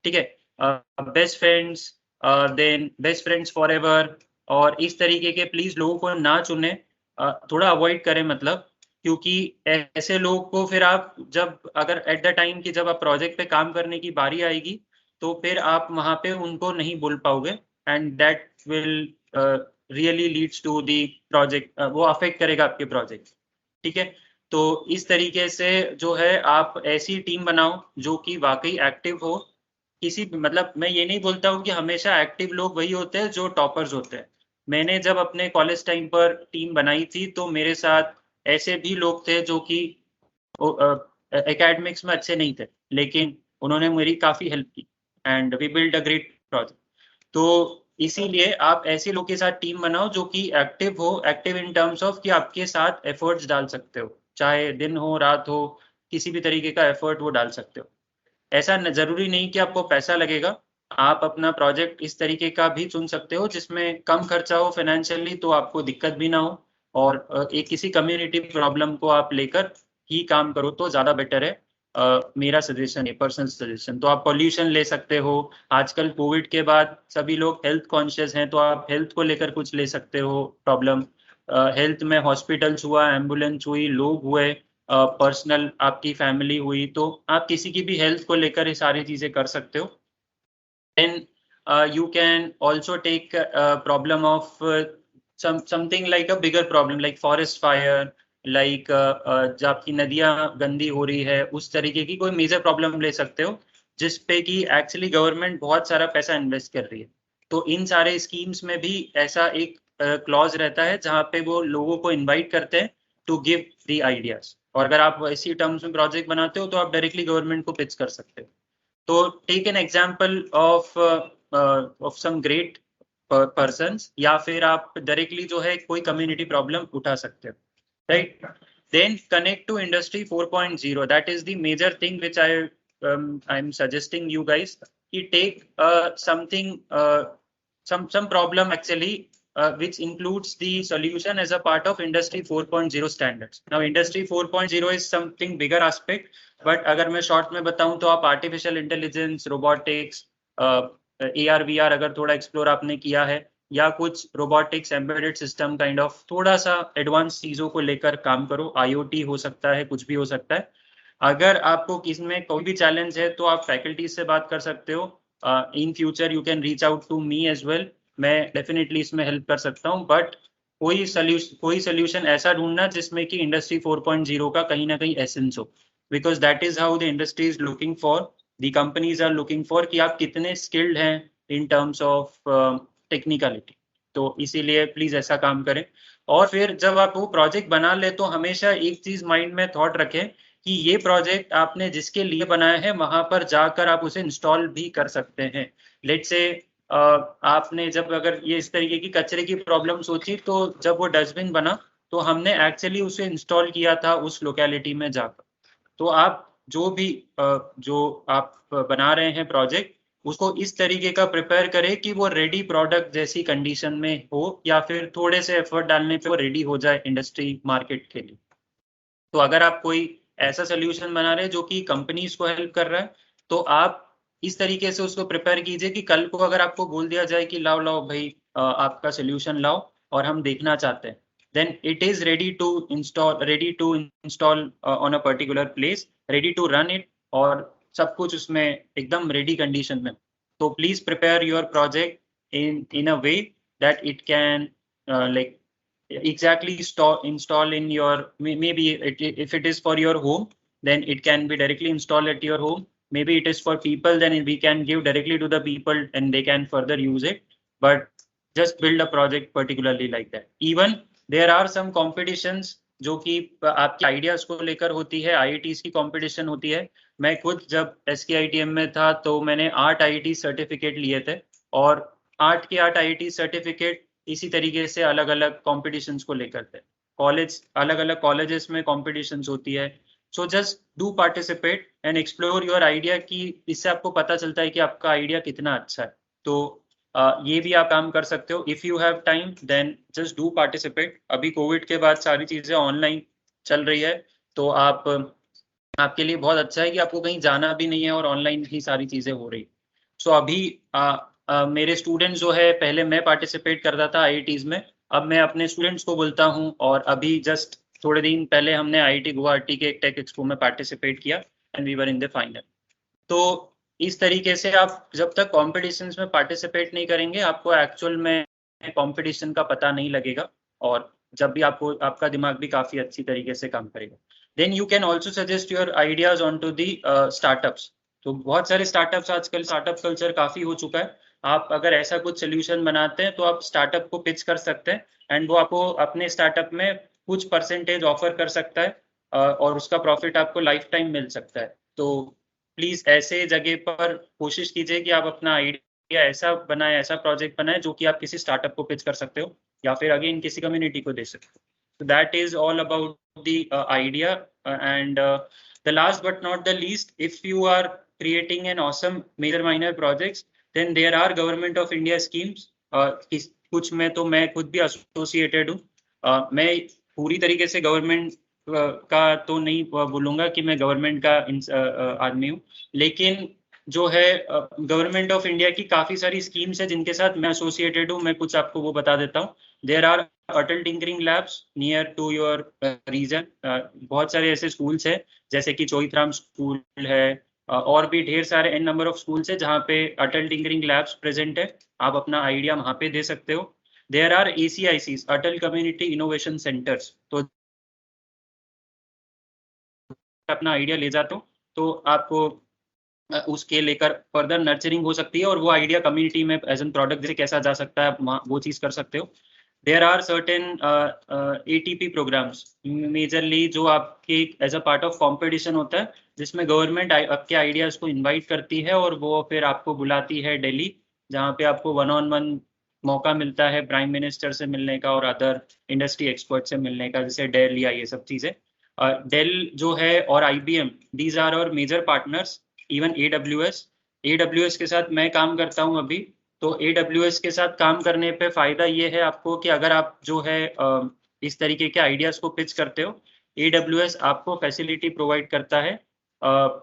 ठीक है, best friends, then best friends forever, और इस तरीके के प्लीज लोगों को ना चुने, थोड़ा अवॉइड करें, मतलब क्योंकि ऐसे लोग को फिर आप जब अगर एट द टाइम कि जब आप प्रोजेक्ट पे काम करने की बारी आएगी, तो फिर आप वहां पे उनको नहीं बोल पाओगे, and that will really leads to the project, वो अफेक्ट करेगा आपके प्रोजेक्ट। ठीक है, तो इस तरीके से जो है आप ऐसी टीम बनाओ जो कि वाकई एक्टिव हो। किसी मतलब मैं ये नहीं बोलता हूँ कि हमेशा एक्टिव लोग वही होते हैं जो टॉपर्स होते हैं। मैंने जब अपने कॉलेज टाइम पर टीम बनाई थी, तो मेरे साथ ऐसे भी लोग थे जो कि एकेडमिक्स में अच्छे नहीं थे, लेकिन उन्होंने मेरी काफ़ी हेल्प की, and we build a great project. तो इसीलिए आप ऐसे लोग के साथ टीम बनाओ जो कि एक्टिव हो, एक्टिव इन टर्म्स ऑफ कि आपके साथ एफर्ट्स डाल सकते हो, चाहे दिन हो रात हो, किसी भी तरीके का एफर्ट वो डाल सकते हो। ऐसा जरूरी नहीं कि आपको पैसा लगेगा, आप अपना प्रोजेक्ट इस तरीके का भी चुन सकते हो जिसमें कम खर्चा हो फाइनेंशियली, तो आपको दिक्कत भी ना हो, और एक किसी कम्युनिटी प्रॉब्लम को आप लेकर ही काम करो तो ज़्यादा बेटर है। मेरा सजेशन है, पर्सनल सजेशन। तो आप पॉल्यूशन ले सकते हो, आजकल कोविड के बाद सभी लोग हेल्थ कॉन्शियस हैं, तो आप हेल्थ को लेकर कुछ ले सकते हो प्रॉब्लम। हेल्थ में हॉस्पिटल्स हुआ, एम्बुलेंस हुई, लोग हुए, पर्सनल आपकी फैमिली हुई, तो आप किसी की भी हेल्थ को लेकर ये सारी चीज़ें कर सकते हो। Then you can also take problem of something like a bigger problem like forest fire, like जब आपकी नदियाँ गंदी हो रही है, उस तरीके की कोई मेजर प्रॉब्लम ले सकते हो जिस पे कि एक्चुअली गवर्नमेंट बहुत सारा पैसा इन्वेस्ट कर रही है। तो इन सारे स्कीम्स में भी ऐसा एक क्लॉज रहता है जहाँ पे वो लोगों को इनवाइट करते हैं टू गिव दी आइडियाज, और अगर आप इसी टर्म्स में प्रोजेक्ट बनाते हो तो आप डायरेक्टली गवर्नमेंट को पिच कर सकते हो। तो take an example of some great persons, या फिर आप डायरेक्टली जो है कोई कम्युनिटी प्रॉब्लम उठा सकते हो, right. Then connect to industry 4.0, that is the major thing which I am suggesting you guys, कि take something some problem actually which includes the solution as a part of industry 4.0 standards. Now industry 4.0 is something bigger aspect, but अगर मैं short में बताऊं तो आप artificial intelligence, robotics, AR VR अगर थोड़ा explore आपने किया है, या कुछ robotics embedded system kind of थोड़ा सा एडवांस चीज़ों को लेकर काम करो। IoT हो सकता है, कुछ भी हो सकता है। अगर आपको किसमें कोई भी चैलेंज है तो आप फैकल्टी से बात कर सकते हो। In future you can reach out to me as well, मैं डेफिनेटली इसमें हेल्प कर सकता हूँ, बट कोई सोल्यूशन ऐसा ढूंढना जिसमें कि इंडस्ट्री 4.0 का कहीं ना कहीं एसेंस हो, because that is how the industry is looking for, the companies are looking for, कि आप कितने स्किल्ड हैं, इन टर्म्स ऑफ टेक्निकलिटी। तो इसीलिए प्लीज ऐसा काम करें। और फिर जब आप वो प्रोजेक्ट बना ले तो हमेशा एक चीज माइंड में थॉट रखें कि ये प्रोजेक्ट आपने जिसके लिए बनाया है वहां पर जाकर आप उसे इंस्टॉल भी कर सकते हैं। लेट्स से आपने जब अगर ये इस तरीके की कचरे की प्रॉब्लम सोची तो जब वो डस्टबिन बना तो हमने एक्चुअली उसे इंस्टॉल किया था उस लोकेलिटी में जाकर। तो आप जो भी जो आप बना रहे हैं प्रोजेक्ट उसको इस तरीके का प्रिपेयर करें कि वो रेडी प्रोडक्ट जैसी कंडीशन में हो या फिर थोड़े से एफर्ट डालने पे वो रेडी हो जाए इंडस्ट्री मार्केट के लिए। तो अगर आप कोई ऐसा सोल्यूशन बना रहे हैं जो कि कंपनीज को हेल्प कर रहा है तो आप इस तरीके से उसको प्रिपेयर कीजिए कि कल को अगर आपको बोल दिया जाए कि लाओ लाओ भाई आपका सोल्यूशन लाओ और हम देखना चाहते हैं, then it is ready to install on a particular place, ready to run it, और सब कुछ उसमें एकदम रेडी कंडीशन में। तो please prepare your project in a way that it can like exactly install in your maybe if it is for your home then it can be directly installed at your home, maybe it is for people then we can give directly to the people and they can further use it, but just build a project particularly like that. Even there are some competitions जो कि आपके ideas को लेकर होती है, IITs की competition होती है। मैं खुद जब एसकेआईटीएम में था तो मैंने 8 आईआईटी सर्टिफिकेट लिए थे और 8 के 8 आईआईटी सर्टिफिकेट इसी तरीके से अलग अलग कॉम्पिटिशन्स को लेकर थे। कॉलेज अलग अलग कॉलेजेस में कॉम्पिटिशन्स होती है। So just do participate and explore your idea, कि इससे आपको पता चलता है कि आपका आइडिया कितना अच्छा है। तो ये भी आप काम कर सकते हो। If you have time then just do participate. अभी कोविड के बाद सारी चीजें ऑनलाइन चल रही है तो आपके लिए बहुत अच्छा है कि आपको कहीं जाना भी नहीं है और ऑनलाइन ही सारी चीजें हो रही। सो अभी मेरे स्टूडेंट्स जो है, पहले मैं पार्टिसिपेट करता था आईआईटीज में, अब मैं अपने स्टूडेंट्स को बोलता हूँ। और अभी जस्ट थोड़े दिन पहले हमने आईआईटी गुवाहाटी के एक टेक एक्सपो में पार्टिसिपेट किया and we were in the final. तो इस तरीके से आप जब तक कॉम्पिटिशन्स में पार्टिसिपेट नहीं करेंगे आपको एक्चुअल में कॉम्पिटिशन का पता नहीं लगेगा, और जब भी आपका दिमाग भी काफी अच्छी तरीके से काम करेगा। Then you can also suggest your ideas on to the startups. तो बहुत सारे स्टार्टअप्स, आजकल स्टार्टअप कल्चर काफी हो चुका है। आप अगर ऐसा कुछ सोल्यूशन बनाते हैं तो आप स्टार्टअप को पिच कर सकते हैं एंड वो आपको अपने स्टार्टअप में कुछ परसेंटेज ऑफर कर सकता है और उसका प्रॉफिट आपको लाइफ टाइम मिल सकता है। तो प्लीज ऐसे जगह पर कोशिश कीजिए कि आप अपना आइडिया ऐसा बनाए, ऐसा प्रोजेक्ट बनाए जो कि आप किसी स्टार्टअप को पिच कर सकते हो या फिर अगेन किसी कम्युनिटी को दे सकते हो। So that is all about the idea and the last but not the least, if you are creating an awesome major minor projects then there are government of India schemes। कुछ में तो मैं खुद भी associated हूँ। मैं पूरी तरीके से गवर्नमेंट का तो नहीं बोलूंगा कि मैं गवर्नमेंट का आदमी हूँ, लेकिन जो है गवर्नमेंट ऑफ इंडिया की काफी सारी स्कीम्स है जिनके साथ मैं एसोसिएटेड हूँ। मैं कुछ आपको वो बता देता हूँ। There are Atal tinkering labs near to your region. बहुत सारे ऐसे स्कूल्स हैं जैसे कि चोइथराम स्कूल है और भी ढेर सारे एन नंबर ऑफ स्कूल्स है जहाँ पे अटल टिंकरिंग लैब्स प्रेजेंट है। आप अपना आइडिया वहाँ पे दे सकते हो। There are ACICs, Atal community innovation centres. तो अपना आइडिया ले जाते हो तो आपको उसके लेकर फर्दर नर्चरिंग हो सकती है और वो आइडिया कम्युनिटी में एज एन प्रोडक्ट जैसे कैसा जा सकता है वो चीज कर सकते हो। There are certain ATP programmes majorly जो आपके as a part of competition होता है जिसमें गवर्नमेंट आपके आइडियाज को इन्वाइट करती है और वो फिर आपको बुलाती है दिल्ली, जहाँ पे आपको 1-on-1 मौका मिलता है प्राइम मिनिस्टर से मिलने का और अदर इंडस्ट्री एक्सपर्ट से मिलने का, जैसे डेल या ये सब चीजें। डेल जो है और IBM, these are our major partners. Even AWS के साथ मैं काम करता हूँ अभी। तो AWS के साथ काम करने पे फायदा ये है आपको कि अगर आप जो है इस तरीके के आइडियाज को पिच करते हो, AWS आपको फैसिलिटी प्रोवाइड करता है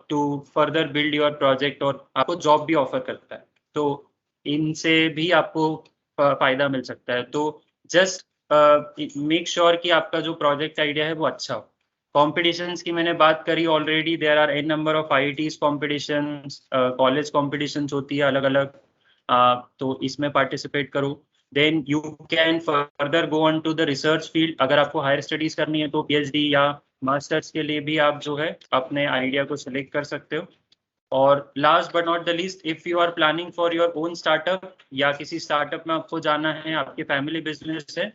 to further build your project और आपको जॉब भी ऑफर करता है। तो इनसे भी आपको फायदा मिल सकता है। तो जस्ट मेक श्योर कि आपका जो प्रोजेक्ट आइडिया है वो अच्छा हो। कॉम्पिटिशन्स की मैंने बात करी already. There are an number of IITs competitions, college competitions होती है अलग अलग। तो इसमें पार्टिसिपेट करो। Then you can further go on to the research field. अगर आपको हायर स्टडीज करनी है तो PhD या मास्टर्स के लिए भी आप जो है अपने आइडिया को सिलेक्ट कर सकते हो। और last but not the least, if you are planning for your own startup या किसी स्टार्टअप में आपको जाना है, आपकी फैमिली बिजनेस है,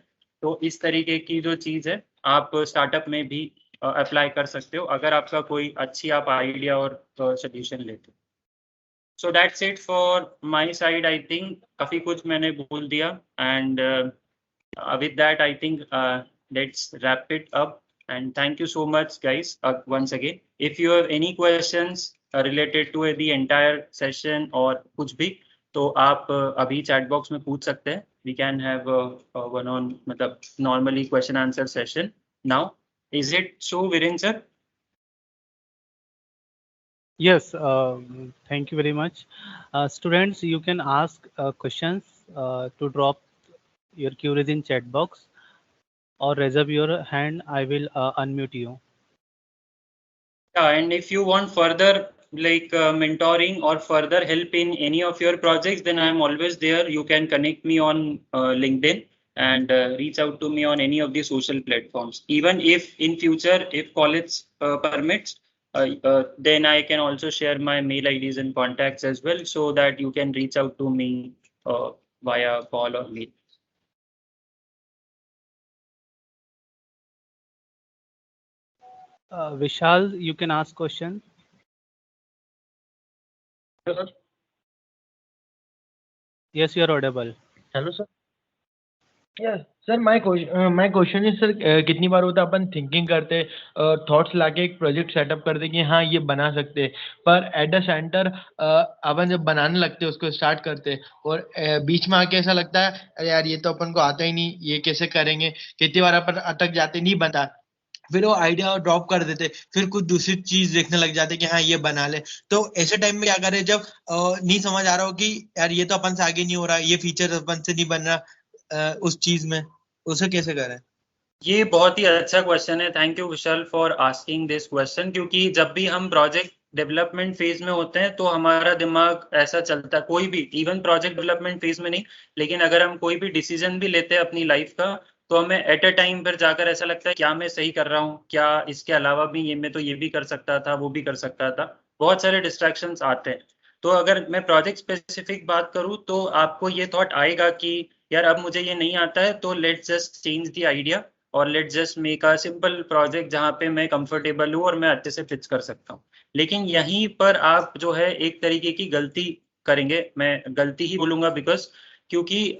तो इस तरीके की जो चीज़ है आप स्टार्टअप में भी अप्लाई कर सकते हो अगर आपका कोई अच्छी आप आइडिया और सोल्यूशन लेते हो। So that's it for my side. I think काफ़ी कुछ मैंने बोल दिया, and with that I think let's wrap it up, and thank you so much guys once again. If you have any questions related to the entire session और कुछ भी, तो आप अभी chat box में पूछ सकते हैं. We can have a one on मतलब normally question answer session now. Is it so, Viren sir? Yes, thank you very much. Students, you can ask questions to drop your queries in chat box or raise up your hand. I will unmute you. Yeah, and if you want further like mentoring or further help in any of your projects, then I am always there. You can connect me on LinkedIn and reach out to me on any of the social platforms. Even if in future, if college permits, then I can also share my mail IDs and contacts as well, so that you can reach out to me via call or mail. Vishal, you can ask question. Hello, Yes, you are audible. hello sir. Yeah, sir, my question is sir, कितनी बार होता है अपन thinking करते thoughts लाके एक project setup करते कि हाँ ये बना सकते हैं, पर एट द सेंटर अपन जब बनाने लगते उसको स्टार्ट करते और बीच में आके ऐसा लगता है अरे यार ये तो अपन को आता ही नहीं, ये कैसे करेंगे, कितनी बार अपन अटक जाते, नहीं बनता, फिर वो आइडिया ड्रॉप कर देते, फिर कुछ दूसरी चीज देखने लग जाते कि हाँ ये बना ले। तो ऐसे टाइम में क्या करें जब नहीं समझ आ रहा हो कि यार ये तो अपन से आगे नहीं हो रहा, ये फीचर अपन से नहीं बन रहा उस चीज में, उसे कैसे करें? ये बहुत ही अच्छा क्वेश्चन है। Thank you Vishal for asking this question, क्योंकि जब भी हम प्रोजेक्ट डेवलपमेंट फेज में होते हैं तो हमारा दिमाग ऐसा चलता है, कोई भी, इवन प्रोजेक्ट डेवलपमेंट फेज में नहीं, लेकिन अगर हम कोई भी डिसीजन भी लेते हैं अपनी लाइफ का, तो हमें एट अ टाइम पर जाकर ऐसा लगता है क्या मैं सही कर रहा हूँ, क्या इसके अलावा भी ये मैं तो ये भी कर सकता था, वो भी कर सकता था, बहुत सारे डिस्ट्रैक्शंस आते हैं। तो अगर मैं प्रोजेक्ट स्पेसिफिक बात करूँ तो आपको ये थॉट आएगा कि यार अब मुझे ये नहीं आता है, तो let's just change the idea और let's just make a simple project जहाँ पे मैं कंफर्टेबल हूँ और मैं अच्छे से पिच कर सकता हूँ। लेकिन यहीं पर आप जो है एक तरीके की गलती करेंगे, मैं गलती ही बोलूंगा, बिकॉज क्योंकि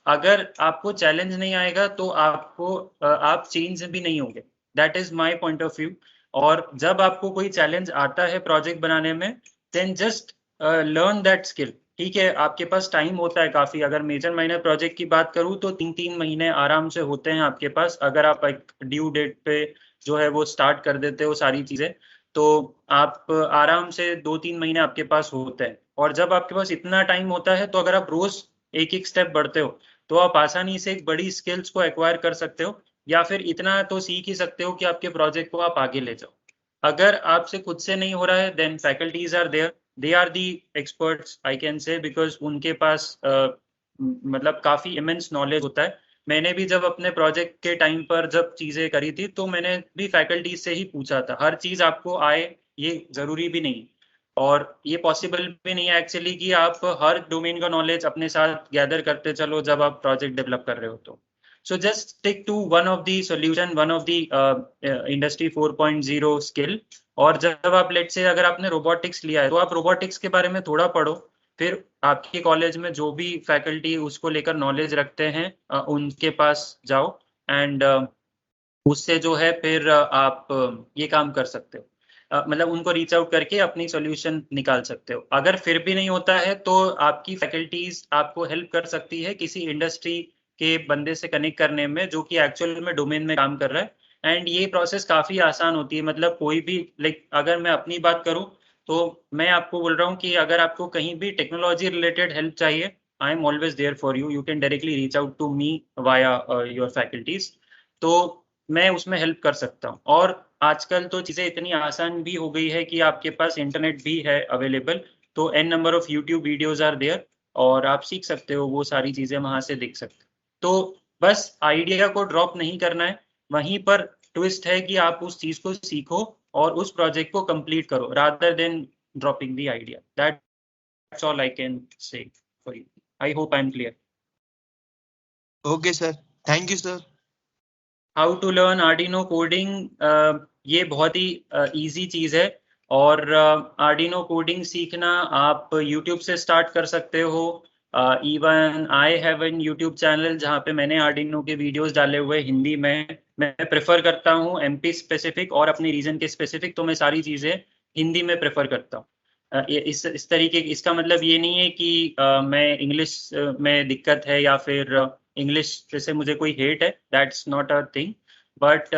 अगर आपको चैलेंज नहीं आएगा तो आपको आप चेंज भी नहीं होंगे। That is my point of view. और जब आपको कोई चैलेंज आता है प्रोजेक्ट बनाने में, then just learn that skill. ठीक है, आपके पास टाइम होता है काफी। अगर मेजर माइनर प्रोजेक्ट की बात करूं तो 3-3 महीने आराम से होते हैं आपके पास, अगर आप एक ड्यू डेट पे जो है वो स्टार्ट कर देते हो सारी चीजें, तो आप आराम से 2-3 महीने आपके पास होते हैं। और जब आपके पास इतना टाइम होता है तो अगर आप रोज एक एक स्टेप बढ़ते हो तो आप आसानी से एक बड़ी स्किल्स को एक्वायर कर सकते हो, या फिर इतना तो सीख ही सकते हो कि आपके प्रोजेक्ट को आप आगे ले जाओ। अगर आपसे खुद से नहीं हो रहा है, then faculties are there, they are the experts I can say, because उनके पास मतलब काफी इमेंस नॉलेज होता है। मैंने भी जब अपने प्रोजेक्ट के टाइम पर जब चीजें करी थी तो मैंने भी फैकल्टीज से ही पूछा था। हर चीज आपको आए ये जरूरी भी नहीं, और ये पॉसिबल भी नहीं है एक्चुअली कि आप हर डोमेन का नॉलेज अपने साथ गैदर करते चलो जब आप प्रोजेक्ट डेवलप कर रहे हो। तो so just stick to one of the solution, one of the industry 4.0 skill। और जब आप लेट से अगर आपने रोबोटिक्स लिया है तो आप रोबोटिक्स के बारे में थोड़ा पढ़ो, फिर आपके कॉलेज में जो भी फैकल्टी उसको लेकर नॉलेज रखते हैं उनके पास जाओ, एंड उससे जो है फिर आप ये काम कर सकते हो, मतलब उनको रीच आउट करके अपनी सॉल्यूशन निकाल सकते हो। अगर फिर भी नहीं होता है तो आपकी फैकल्टीज आपको हेल्प कर सकती है किसी इंडस्ट्री के बंदे से कनेक्ट करने में जो कि एक्चुअल में डोमेन में काम कर रहा है। एंड ये प्रोसेस काफी आसान होती है, मतलब कोई भी लाइक अगर मैं अपनी बात करूं तो मैं आपको बोल रहा हूँ कि अगर आपको कहीं भी टेक्नोलॉजी रिलेटेड हेल्प चाहिए, I am always there for you. You can directly reach out to me via your faculties, तो मैं उसमें हेल्प कर सकता हूँ। और आजकल तो चीज़ें इतनी आसान भी हो गई है कि आपके पास इंटरनेट भी है अवेलेबल, तो n number of YouTube videos are there और आप सीख सकते हो, वो सारी चीज़ें वहाँ से देख सकते हो। तो बस आइडिया को ड्रॉप नहीं करना है, वहीं पर ट्विस्ट है कि आप उस चीज़ को सीखो और उस प्रोजेक्ट को कंप्लीट करो, rather than dropping the idea. That's all I can say for you. I hope I'm clear. Okay, sir. Thank you, sir. How to learn Arduino coding, ये बहुत ही इजी चीज है और आर्डिनो कोडिंग सीखना आप YouTube से start कर सकते हो. Even I have an YouTube channel जहाँ पे मैंने आर्डिनो के वीडियोस डाले हुए हिंदी में. मैं प्रेफर करता हूँ एमपी स्पेसिफिक और अपने रीजन के स्पेसिफिक, तो मैं सारी चीज़ें हिंदी में प्रेफर करता हूँ. इस तरीके, इसका मतलब ये नहीं है कि मैं इंग्लिश में दिक्कत है या फिर इंग्लिश जैसे मुझे कोई हेट है. That's not a thing, but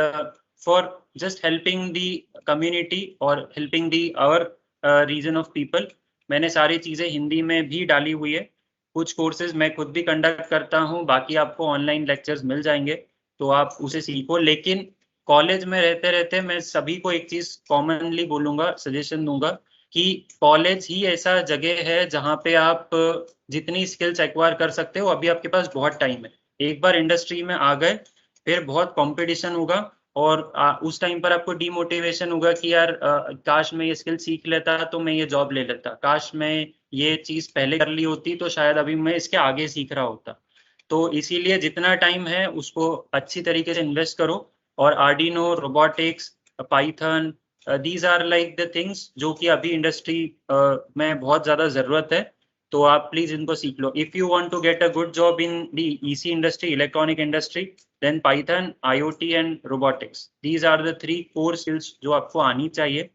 for just helping the community और helping the our region of people, मैंने सारी चीज़ें हिंदी में भी डाली हुई है. कुछ कोर्सेज मैं खुद भी कंडक्ट करता हूँ, बाकी आपको ऑनलाइन लेक्चर्स मिल जाएंगे तो आप उसे सीखो. लेकिन कॉलेज में रहते रहते मैं सभी को एक चीज़ कॉमनली बोलूँगा, सजेशन दूंगा कि कॉलेज ही ऐसा जगह है जहाँ पे आप जितनी स्किल्स एक्वायर कर सकते हो. अभी आपके पास बहुत टाइम है. एक बार इंडस्ट्री में आ गए फिर बहुत कंपटीशन होगा और उस टाइम पर आपको डीमोटिवेशन होगा कि यार काश मैं ये स्किल सीख लेता तो मैं ये जॉब ले लेता, काश मैं ये चीज़ पहले कर ली होती तो शायद अभी मैं इसके आगे सीख रहा होता. तो इसीलिए जितना टाइम है उसको अच्छी तरीके से इन्वेस्ट करो. और Arduino, robotics, Python, these are like the things जो कि अभी इंडस्ट्री में बहुत ज़्यादा ज़रूरत है, तो आप प्लीज़ इनको सीख लो. If you want to get a good job in the EC industry, electronic industry, then Python, IoT and robotics, these are the 3 core skills जो आपको आनी चाहिए.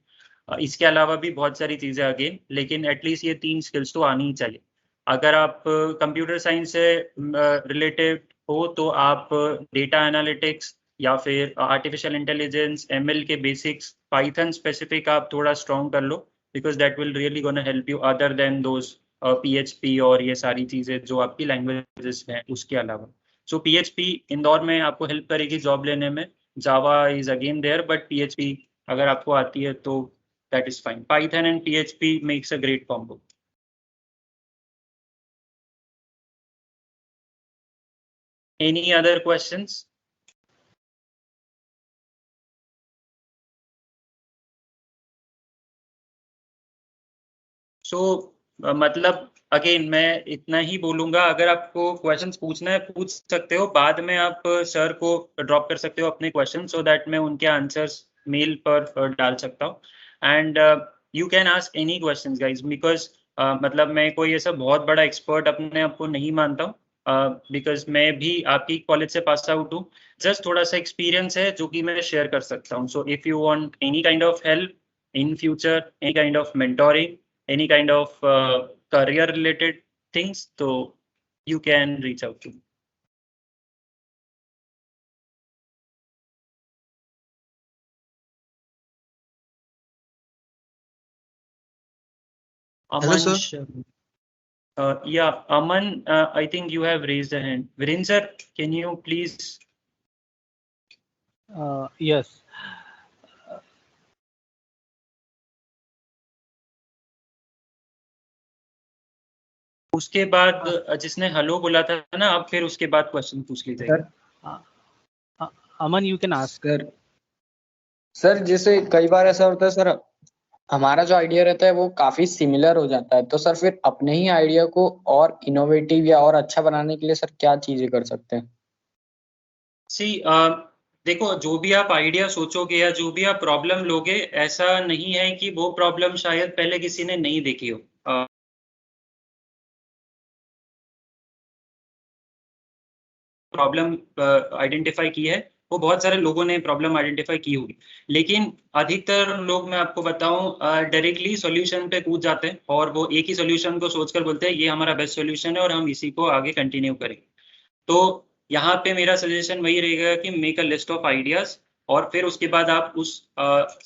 इसके अलावा भी बहुत सारी चीज़ें अगेन, लेकिन एटलीस्ट ये 3 स्किल्स तो आनी ही चाहिए. अगर आप कंप्यूटर साइंस से रिलेटेड हो तो आप डेटा एनालिटिक्स या फिर आर्टिफिशियल इंटेलिजेंस, ML के बेसिक्स, पाइथन स्पेसिफिक आप थोड़ा स्ट्रॉन्ग कर लो, because that will really gonna help you other than those PHP और ये सारी चीज़ें जो आपकी लैंग्वेजेस हैं उसके अलावा. सो PHP इंदौर में आपको हेल्प करेगी जॉब लेने में. Java is again there, but PHP अगर आपको आती है तो that is fine. Python and PHP makes a great combo. Any other questions? So मतलब अगेन मैं इतना ही बोलूंगा, अगर आपको क्वेश्चंस पूछना है पूछ सकते हो, बाद में आप सर को ड्रॉप कर सकते हो अपने क्वेश्चन, सो दैट मैं उनके आंसर्स मेल पर डाल सकता हूँ. And you can ask any questions guys, because मतलब मैं कोई ऐसा बहुत बड़ा एक्सपर्ट अपने आप को नहीं मानता हूँ, बिकॉज मैं भी आपकी कॉलेज से पास आउट हूँ. जस्ट थोड़ा सा एक्सपीरियंस है जो कि मैं शेयर कर सकता हूँ. So if you want any kind of help in future, any kind of mentoring, any kind of career related things, so you can reach out to me. Hello, Aman, sir. Yeah, Aman, I think you have raised a hand. Viren sir, can you please? Yes. उसके बाद जिसने hello बोला था ना, अब फिर उसके बाद क्वेश्चन पूछ लीजिएगा. अमन, यू कैन आस्क. सर जैसे कई बार ऐसा होता है सर, हमारा जो आइडिया रहता है वो काफी सिमिलर हो जाता है, तो सर फिर अपने ही आइडिया को और इनोवेटिव या और अच्छा बनाने के लिए सर क्या चीजें कर सकते हैं? देखो, जो भी आप आइडिया सोचोगे या जो भी आप प्रॉब्लम लोगे, ऐसा नहीं है कि वो प्रॉब्लम शायद पहले किसी ने नहीं देखी हो. प्रॉब्लम आइडेंटिफाई की है, वो बहुत सारे लोगों ने प्रॉब्लम आइडेंटिफाई की होगी, लेकिन अधिकतर लोग, मैं आपको बताऊं, डायरेक्टली सॉल्यूशन पे कूद जाते हैं और वो एक ही सॉल्यूशन को सोचकर बोलते हैं ये हमारा बेस्ट सॉल्यूशन है और हम इसी को आगे कंटिन्यू करेंगे. तो यहाँ पे मेरा सजेशन वही रहेगा कि make a list of ideas और फिर उसके बाद आप उस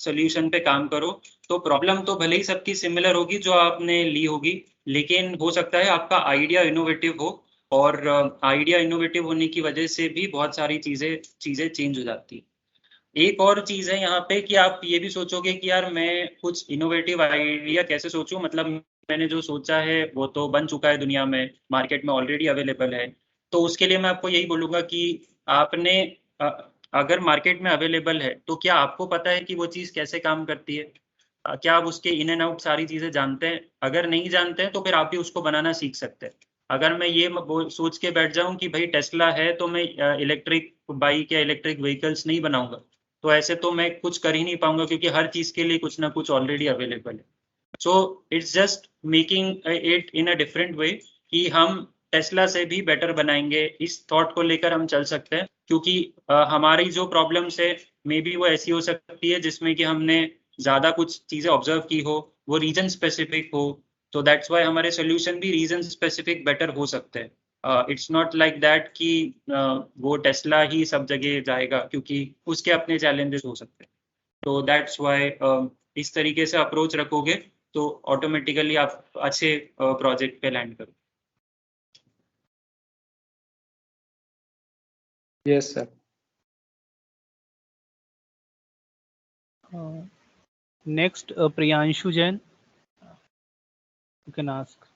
सॉल्यूशन पे काम करो. तो प्रॉब्लम तो भले ही सबकी सिमिलर होगी जो आपने ली होगी, लेकिन हो सकता है आपका आइडिया इनोवेटिव हो, और आइडिया इनोवेटिव होने की वजह से भी बहुत सारी चीजें चेंज हो जाती है. एक और चीज है यहाँ पे कि आप ये भी सोचोगे कि यार मैं कुछ इनोवेटिव आइडिया कैसे सोचूं, मतलब मैंने जो सोचा है वो तो बन चुका है, दुनिया में मार्केट में ऑलरेडी अवेलेबल है. तो उसके लिए मैं आपको यही बोलूंगा कि आपने अगर मार्केट में अवेलेबल है तो क्या आपको पता है कि वो चीज कैसे काम करती है? क्या आप उसके इन एंड आउट सारी चीजें जानते हैं? अगर नहीं जानते हैं तो फिर आप भी उसको बनाना सीख सकते हैं। अगर मैं ये सोच के बैठ जाऊं कि भाई टेस्ला है तो मैं इलेक्ट्रिक बाइक या इलेक्ट्रिक व्हीकल्स नहीं बनाऊंगा, तो ऐसे तो मैं कुछ कर ही नहीं पाऊंगा, क्योंकि हर चीज के लिए कुछ ना कुछ ऑलरेडी अवेलेबल है। So it's just making it in a different way कि हम टेस्ला से भी बेटर बनाएंगे, इस थॉट को लेकर हम चल सकते हैं। क्योंकि हमारी जो प्रॉब्लम्स है मे बी वो ऐसी हो सकती है जिसमें कि हमने ज्यादा कुछ चीजें ऑब्जर्व की हो, वो रीजन स्पेसिफिक हो, तो दैट्स वाई हमारे सोल्यूशन भी रीजन स्पेसिफिक बेटर हो सकते हैं। इट्स नॉट लाइक दैट कि वो टेस्ला ही सब जगह जाएगा, क्योंकि उसके अपने चैलेंजेस हो सकते हैं। तो दैट्स वाई इस तरीके से अप्रोच रखोगे तो ऑटोमेटिकली आप अच्छे प्रोजेक्ट पे लैंड करो। Yes sir. Next, Priyanshu Jain, you can ask.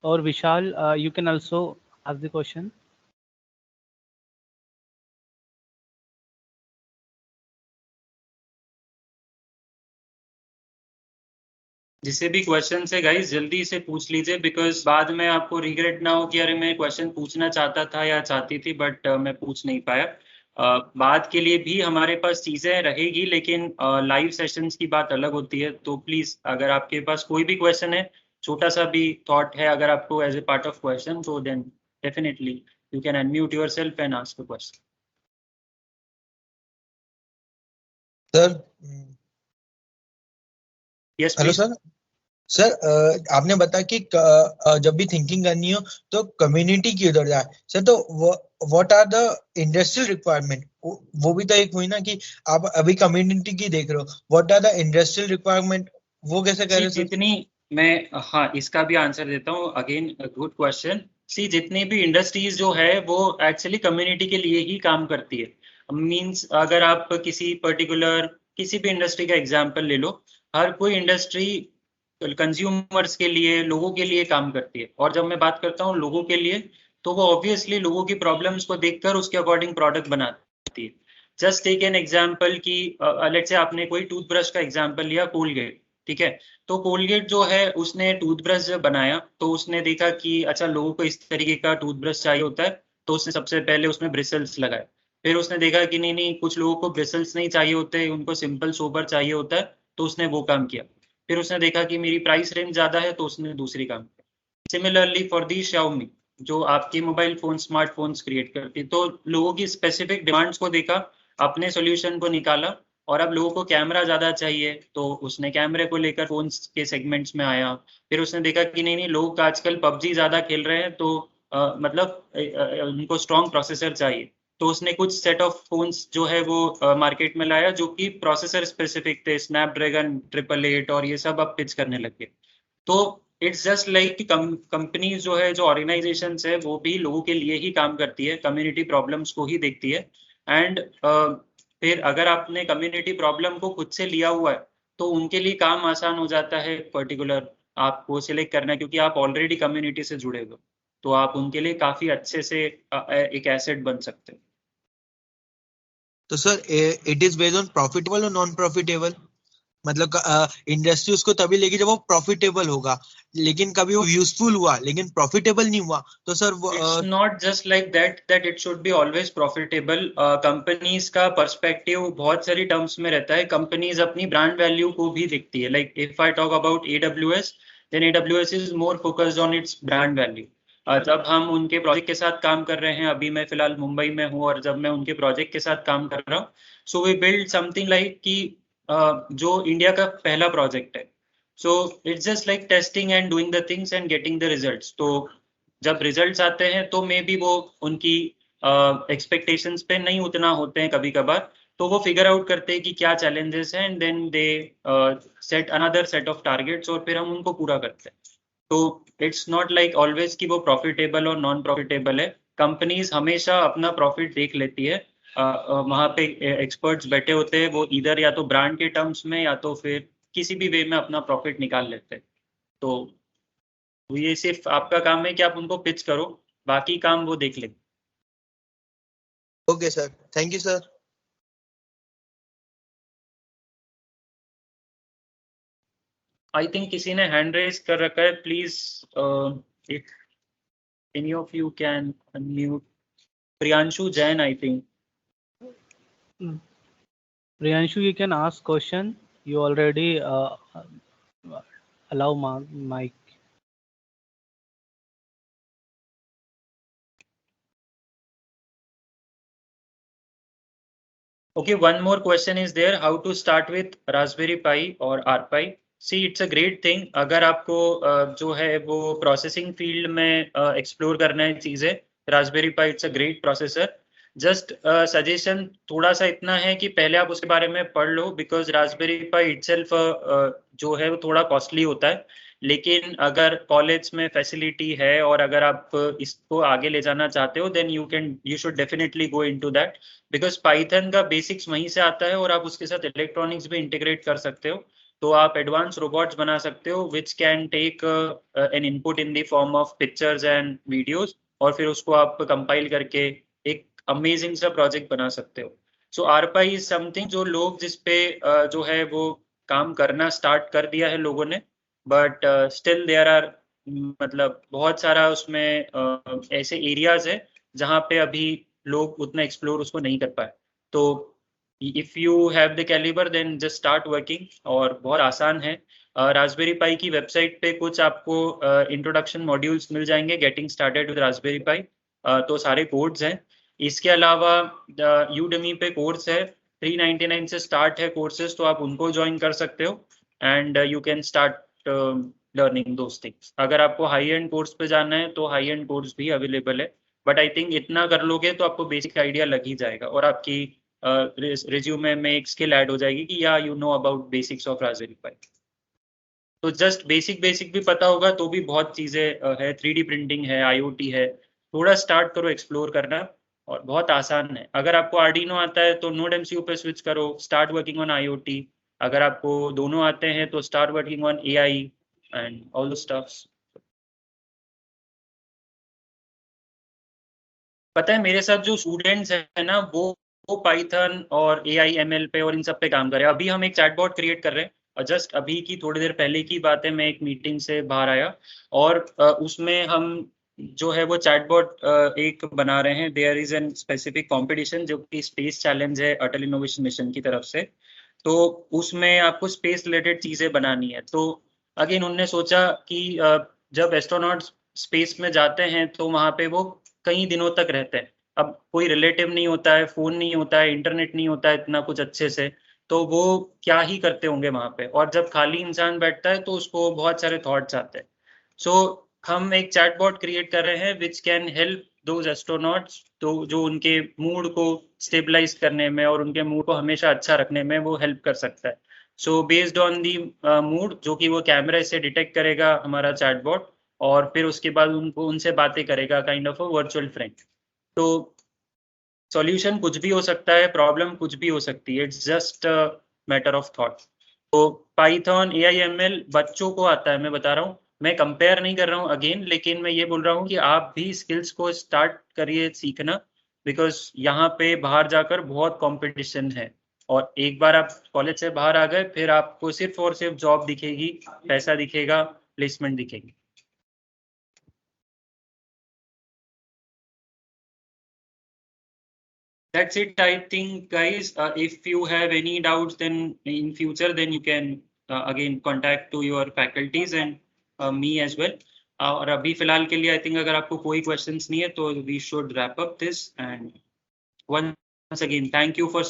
Or Vishal, you can also ask the question. जिसे भी क्वेश्चन है गाइस जल्दी से पूछ लीजिए, बिकॉज बाद में आपको रिग्रेट ना हो कि अरे मैं क्वेश्चन पूछना चाहता था या चाहती थी बट मैं पूछ नहीं पाया। बाद के लिए भी हमारे पास चीजें रहेगी, लेकिन लाइव सेशंस की बात अलग होती है। तो प्लीज अगर आपके पास कोई भी क्वेश्चन है, छोटा सा भी थॉट है अगर आपको as a part of question, तो then definitely you can unmute yourself and ask the question. Sir yes hello please. Sir आपने बताया कि जब भी थिंकिंग करनी हो तो कम्युनिटी की उधर जाए। सर तो what are the industrial requirement? वो भी तो एक हुई ना कि आप अभी कम्युनिटी की देख रहे हो, what are the industrial requirement, वो कैसे कर रहे हो सर? जितनी मैं हाँ इसका भी आंसर देता हूँ, अगेन गुड क्वेश्चन। सी जितनी भी इंडस्ट्रीज जो है वो एक्चुअली कम्युनिटी के लिए ही काम करती है। मींस अगर आप किसी पर्टिकुलर किसी भी इंडस्ट्री का एग्जांपल ले लो, हर कोई इंडस्ट्री कंज्यूमर्स के लिए, लोगों के लिए काम करती है। और जब मैं बात करता हूँ लोगों के लिए, तो वो ऑब्वियसली लोगों की प्रॉब्लम्स को देखकर उसके अकॉर्डिंग प्रोडक्ट बनाती है। जस्ट टेक एन एग्जांपल कि लेट्स से आपने कोई टूथब्रश का एग्जांपल लिया, कोलगेट, ठीक है। तो कोलगेट जो है उसने टूथब्रश जब बनाया तो उसने देखा कि अच्छा लोगों को इस तरीके का टूथब्रश चाहिए होता है, तो उसने सबसे पहले उसमें ब्रिसल्स लगाए। फिर उसने देखा कि नहीं नहीं, कुछ लोगों को ब्रिसल्स नहीं चाहिए होते, उनको सिंपल सोबर चाहिए होता है, तो उसने वो काम किया। फिर उसने देखा कि मेरी प्राइस रेंज ज्यादा है, तो उसने दूसरी काम किया। सिमिलरली फॉर दी Xiaomi, जो आपके मोबाइल फोन स्मार्टफोन्स क्रिएट करती है, तो लोगों की स्पेसिफिक डिमांड्स को देखा, अपने सॉल्यूशन को निकाला। और अब लोगों को कैमरा ज्यादा चाहिए, तो उसने कैमरे को लेकर फोन्स के सेगमेंट्स में आया। फिर उसने देखा कि नहीं नहीं, लोग आजकल पबजी ज्यादा खेल रहे हैं, तो उनको स्ट्रॉन्ग प्रोसेसर चाहिए, तो उसने कुछ सेट ऑफ फोन्स जो है वो मार्केट में लाया जो कि प्रोसेसर स्पेसिफिक थे, स्नैपड्रैगन 888 और ये सब अब पिच करने लगे। तो इट्स जस्ट लाइक कि कंपनीज जो है, जो ऑर्गेनाइजेशन है, वो भी लोगों के लिए ही काम करती है, कम्युनिटी प्रॉब्लम्स को ही देखती है। एंड फिर अगर आपने कम्युनिटी प्रॉब्लम को खुद से लिया हुआ है तो उनके लिए काम आसान हो जाता है पर्टिकुलर आपको सिलेक्ट करना, क्योंकि आप ऑलरेडी कम्युनिटी से जुड़े हुए, तो आप उनके लिए काफी अच्छे से एक एसेट बन सकते हैं। तो sir it is based on profitable और नॉन प्रॉफिटेबल, मतलब इंडस्ट्री उसको तभी लेगी जब वो प्रॉफिटेबल होगा, लेकिन कभी वो यूजफुल हुआ लेकिन प्रॉफिटेबल नहीं हुआ तो sir it's not just like that it should be always profitable. Companies का पर्सपेक्टिव बहुत सारी टर्म्स में रहता है। कंपनीज अपनी ब्रांड वैल्यू को भी देखती है। Like if I talk about AWS, then AWS is more focused on its brand value. जब हम उनके प्रोजेक्ट के साथ काम कर रहे हैं, अभी मैं फिलहाल मुंबई में हूँ, और जब मैं उनके प्रोजेक्ट के साथ काम कर रहा हूँ, so we build something like कि जो इंडिया का पहला प्रोजेक्ट है। So it's just like testing and doing the things and getting the results. तो जब रिजल्ट्स आते हैं तो मे बी वो उनकी एक्सपेक्टेशंस पे नहीं उतना होते हैं कभी कभार, तो वो फिगर आउट करते हैं कि क्या चैलेंजेस हैं, and then they set another set of targets, और फिर हम उनको पूरा करते हैं। तो इट्स नॉट लाइक ऑलवेज कि वो प्रॉफिटेबल और नॉन प्रॉफिटेबल है। कंपनीज हमेशा अपना प्रॉफिट देख लेती है। वहाँ पे एक्सपर्ट्स बैठे होते हैं, वो इधर या तो ब्रांड के टर्म्स में या तो फिर किसी भी वे में अपना प्रॉफिट निकाल लेते हैं। तो तो ये सिर्फ आपका काम है कि आप उनको पिच करो, बाकी काम वो देख लेंगे। Okay sir, thank you sir. I think किसी ने हैंड रेज कर रखा है, please if any of you can unmute. Priyanshu Jain I think. Priyanshu, you can ask question. You already allow mic. Okay, one more question is there. How to start with Raspberry Pi or RPi? See, it's a great thing. अगर आपको जो है वो processing field में explore करना है चीजें, Raspberry pi it's a great processor. Just suggestion थोड़ा सा इतना है कि पहले आप उसके बारे में पढ़ लो, बिकॉज रास्पबेरी पाई इटसेल्फ जो है वो थोड़ा कॉस्टली होता है। लेकिन अगर कॉलेज में फैसिलिटी है और अगर आप इसको आगे ले जाना चाहते हो, then you should definitely go into that, because Python का बेसिक्स वहीं से आता है और आप उसके साथ इलेक्ट्रॉनिक्स भी इंटीग्रेट कर सकते हो। तो आप एडवांस रोबोट्स बना सकते हो which can take an input in the form of pictures and videos, और फिर उसको आप कंपाइल करके एक अमेजिंग सा प्रोजेक्ट बना सकते हो। सो आरपाई इज समथिंग जो लोग जिसपे जो है वो काम करना स्टार्ट कर दिया है लोगों ने, बट स्टिल देयर आर मतलब बहुत सारा उसमें ऐसे एरियाज है जहाँ पे अभी लोग उतना एक्सप्लोर उसको नहीं कर पाए। तो if you have the calibre then just start working, और बहुत आसान है। रास्पबेरी पाई की वेबसाइट पे कुछ आपको इंट्रोडक्शन मॉड्यूल्स मिल जाएंगे, getting started with Raspberry Pi, तो सारे कोड्स हैं। इसके अलावा यूडेमी पे कोर्स है, 399 से स्टार्ट है कोर्सेज, तो आप उनको ज्वाइन कर सकते हो and you can start learning those things. अगर आपको हाई एंड कोर्स पे जाना है तो हाई एंड कोर्स भी अवेलेबल है, बट आई थिंक इतना कर लोगे तो आपको बेसिक आइडिया लग ही जाएगा और आपकी रिज्यूमे में एक स्किल ऐड हो जाएगी कि या you know about basics of Raspberry Pi. तो जस्ट बेसिक भी पता होगा तो भी बहुत चीजें है, 3D प्रिंटिंग है, IoT है, थोड़ा स्टार्ट करो एक्सप्लोर करना, और बहुत आसान है। अगर आपको आर्डिनो आता है तो नोड MCU पे स्विच करो, स्टार्ट वर्किंग ऑन IoT। अगर आपको दोनों आते हैं तो start working on AI and all the stuffs. पता है मेरे साथ जो स्टूडेंट्स है ना, वो पाइथन और AI ML पे और इन सब पे काम कर रहे हैं। अभी हम एक चैटबॉट क्रिएट कर रहे हैं, और जस्ट अभी की थोड़ी देर पहले की बात है, मैं एक मीटिंग से बाहर आया और उसमें हम जो है वो चैटबॉट एक बना रहे हैं। There is an specific competition जो कि स्पेस चैलेंज है अटल इनोवेशन मिशन की तरफ से, तो उसमें आपको स्पेस रिलेटेड चीजें बनानी है। तो अगेन उनने सोचा कि जब एस्ट्रोनॉट्स स्पेस में जाते हैं तो वहां पे वो कई दिनों तक रहते हैं। अब कोई रिलेटिव नहीं होता है, फोन नहीं होता है, इंटरनेट नहीं होता है इतना कुछ अच्छे से, तो वो क्या ही करते होंगे वहां पे। और जब खाली इंसान बैठता है तो उसको बहुत सारे थॉट्स आते हैं। सो हम एक चैटबॉट क्रिएट कर रहे हैं which can help those astronauts, तो जो उनके मूड को स्टेबलाइज करने में और उनके मूड को हमेशा अच्छा रखने में वो हेल्प कर सकता है। So based on the mood जो कि वो कैमरे से डिटेक्ट करेगा हमारा चैटबॉट, और फिर उसके बाद उनको उनसे बातें करेगा, kind of a virtual friend. तो सॉल्यूशन कुछ भी हो सकता है, प्रॉब्लम कुछ भी हो सकती है, it's just matter of thought. तो पाइथन AI ML बच्चों को आता है, मैं बता रहा हूँ, मैं कंपेयर नहीं कर रहा हूँ अगेन, लेकिन मैं ये बोल रहा हूँ कि आप भी स्किल्स को स्टार्ट करिए सीखना, बिकॉज यहाँ पे बाहर जाकर बहुत कंपटीशन है। और एक बार आप कॉलेज से बाहर आ गए फिर आपको सिर्फ और सिर्फ जॉब दिखेगी, पैसा दिखेगा, प्लेसमेंट दिखेगी। That's it, I think, guys. If you have any doubts, then in future, then you can again contact to your faculties and me as well. और अभी फिलहाल के लिए आई थिंक अगर आपको कोई क्वेश्चंस नहीं है तो we should wrap up this, and once again thank you for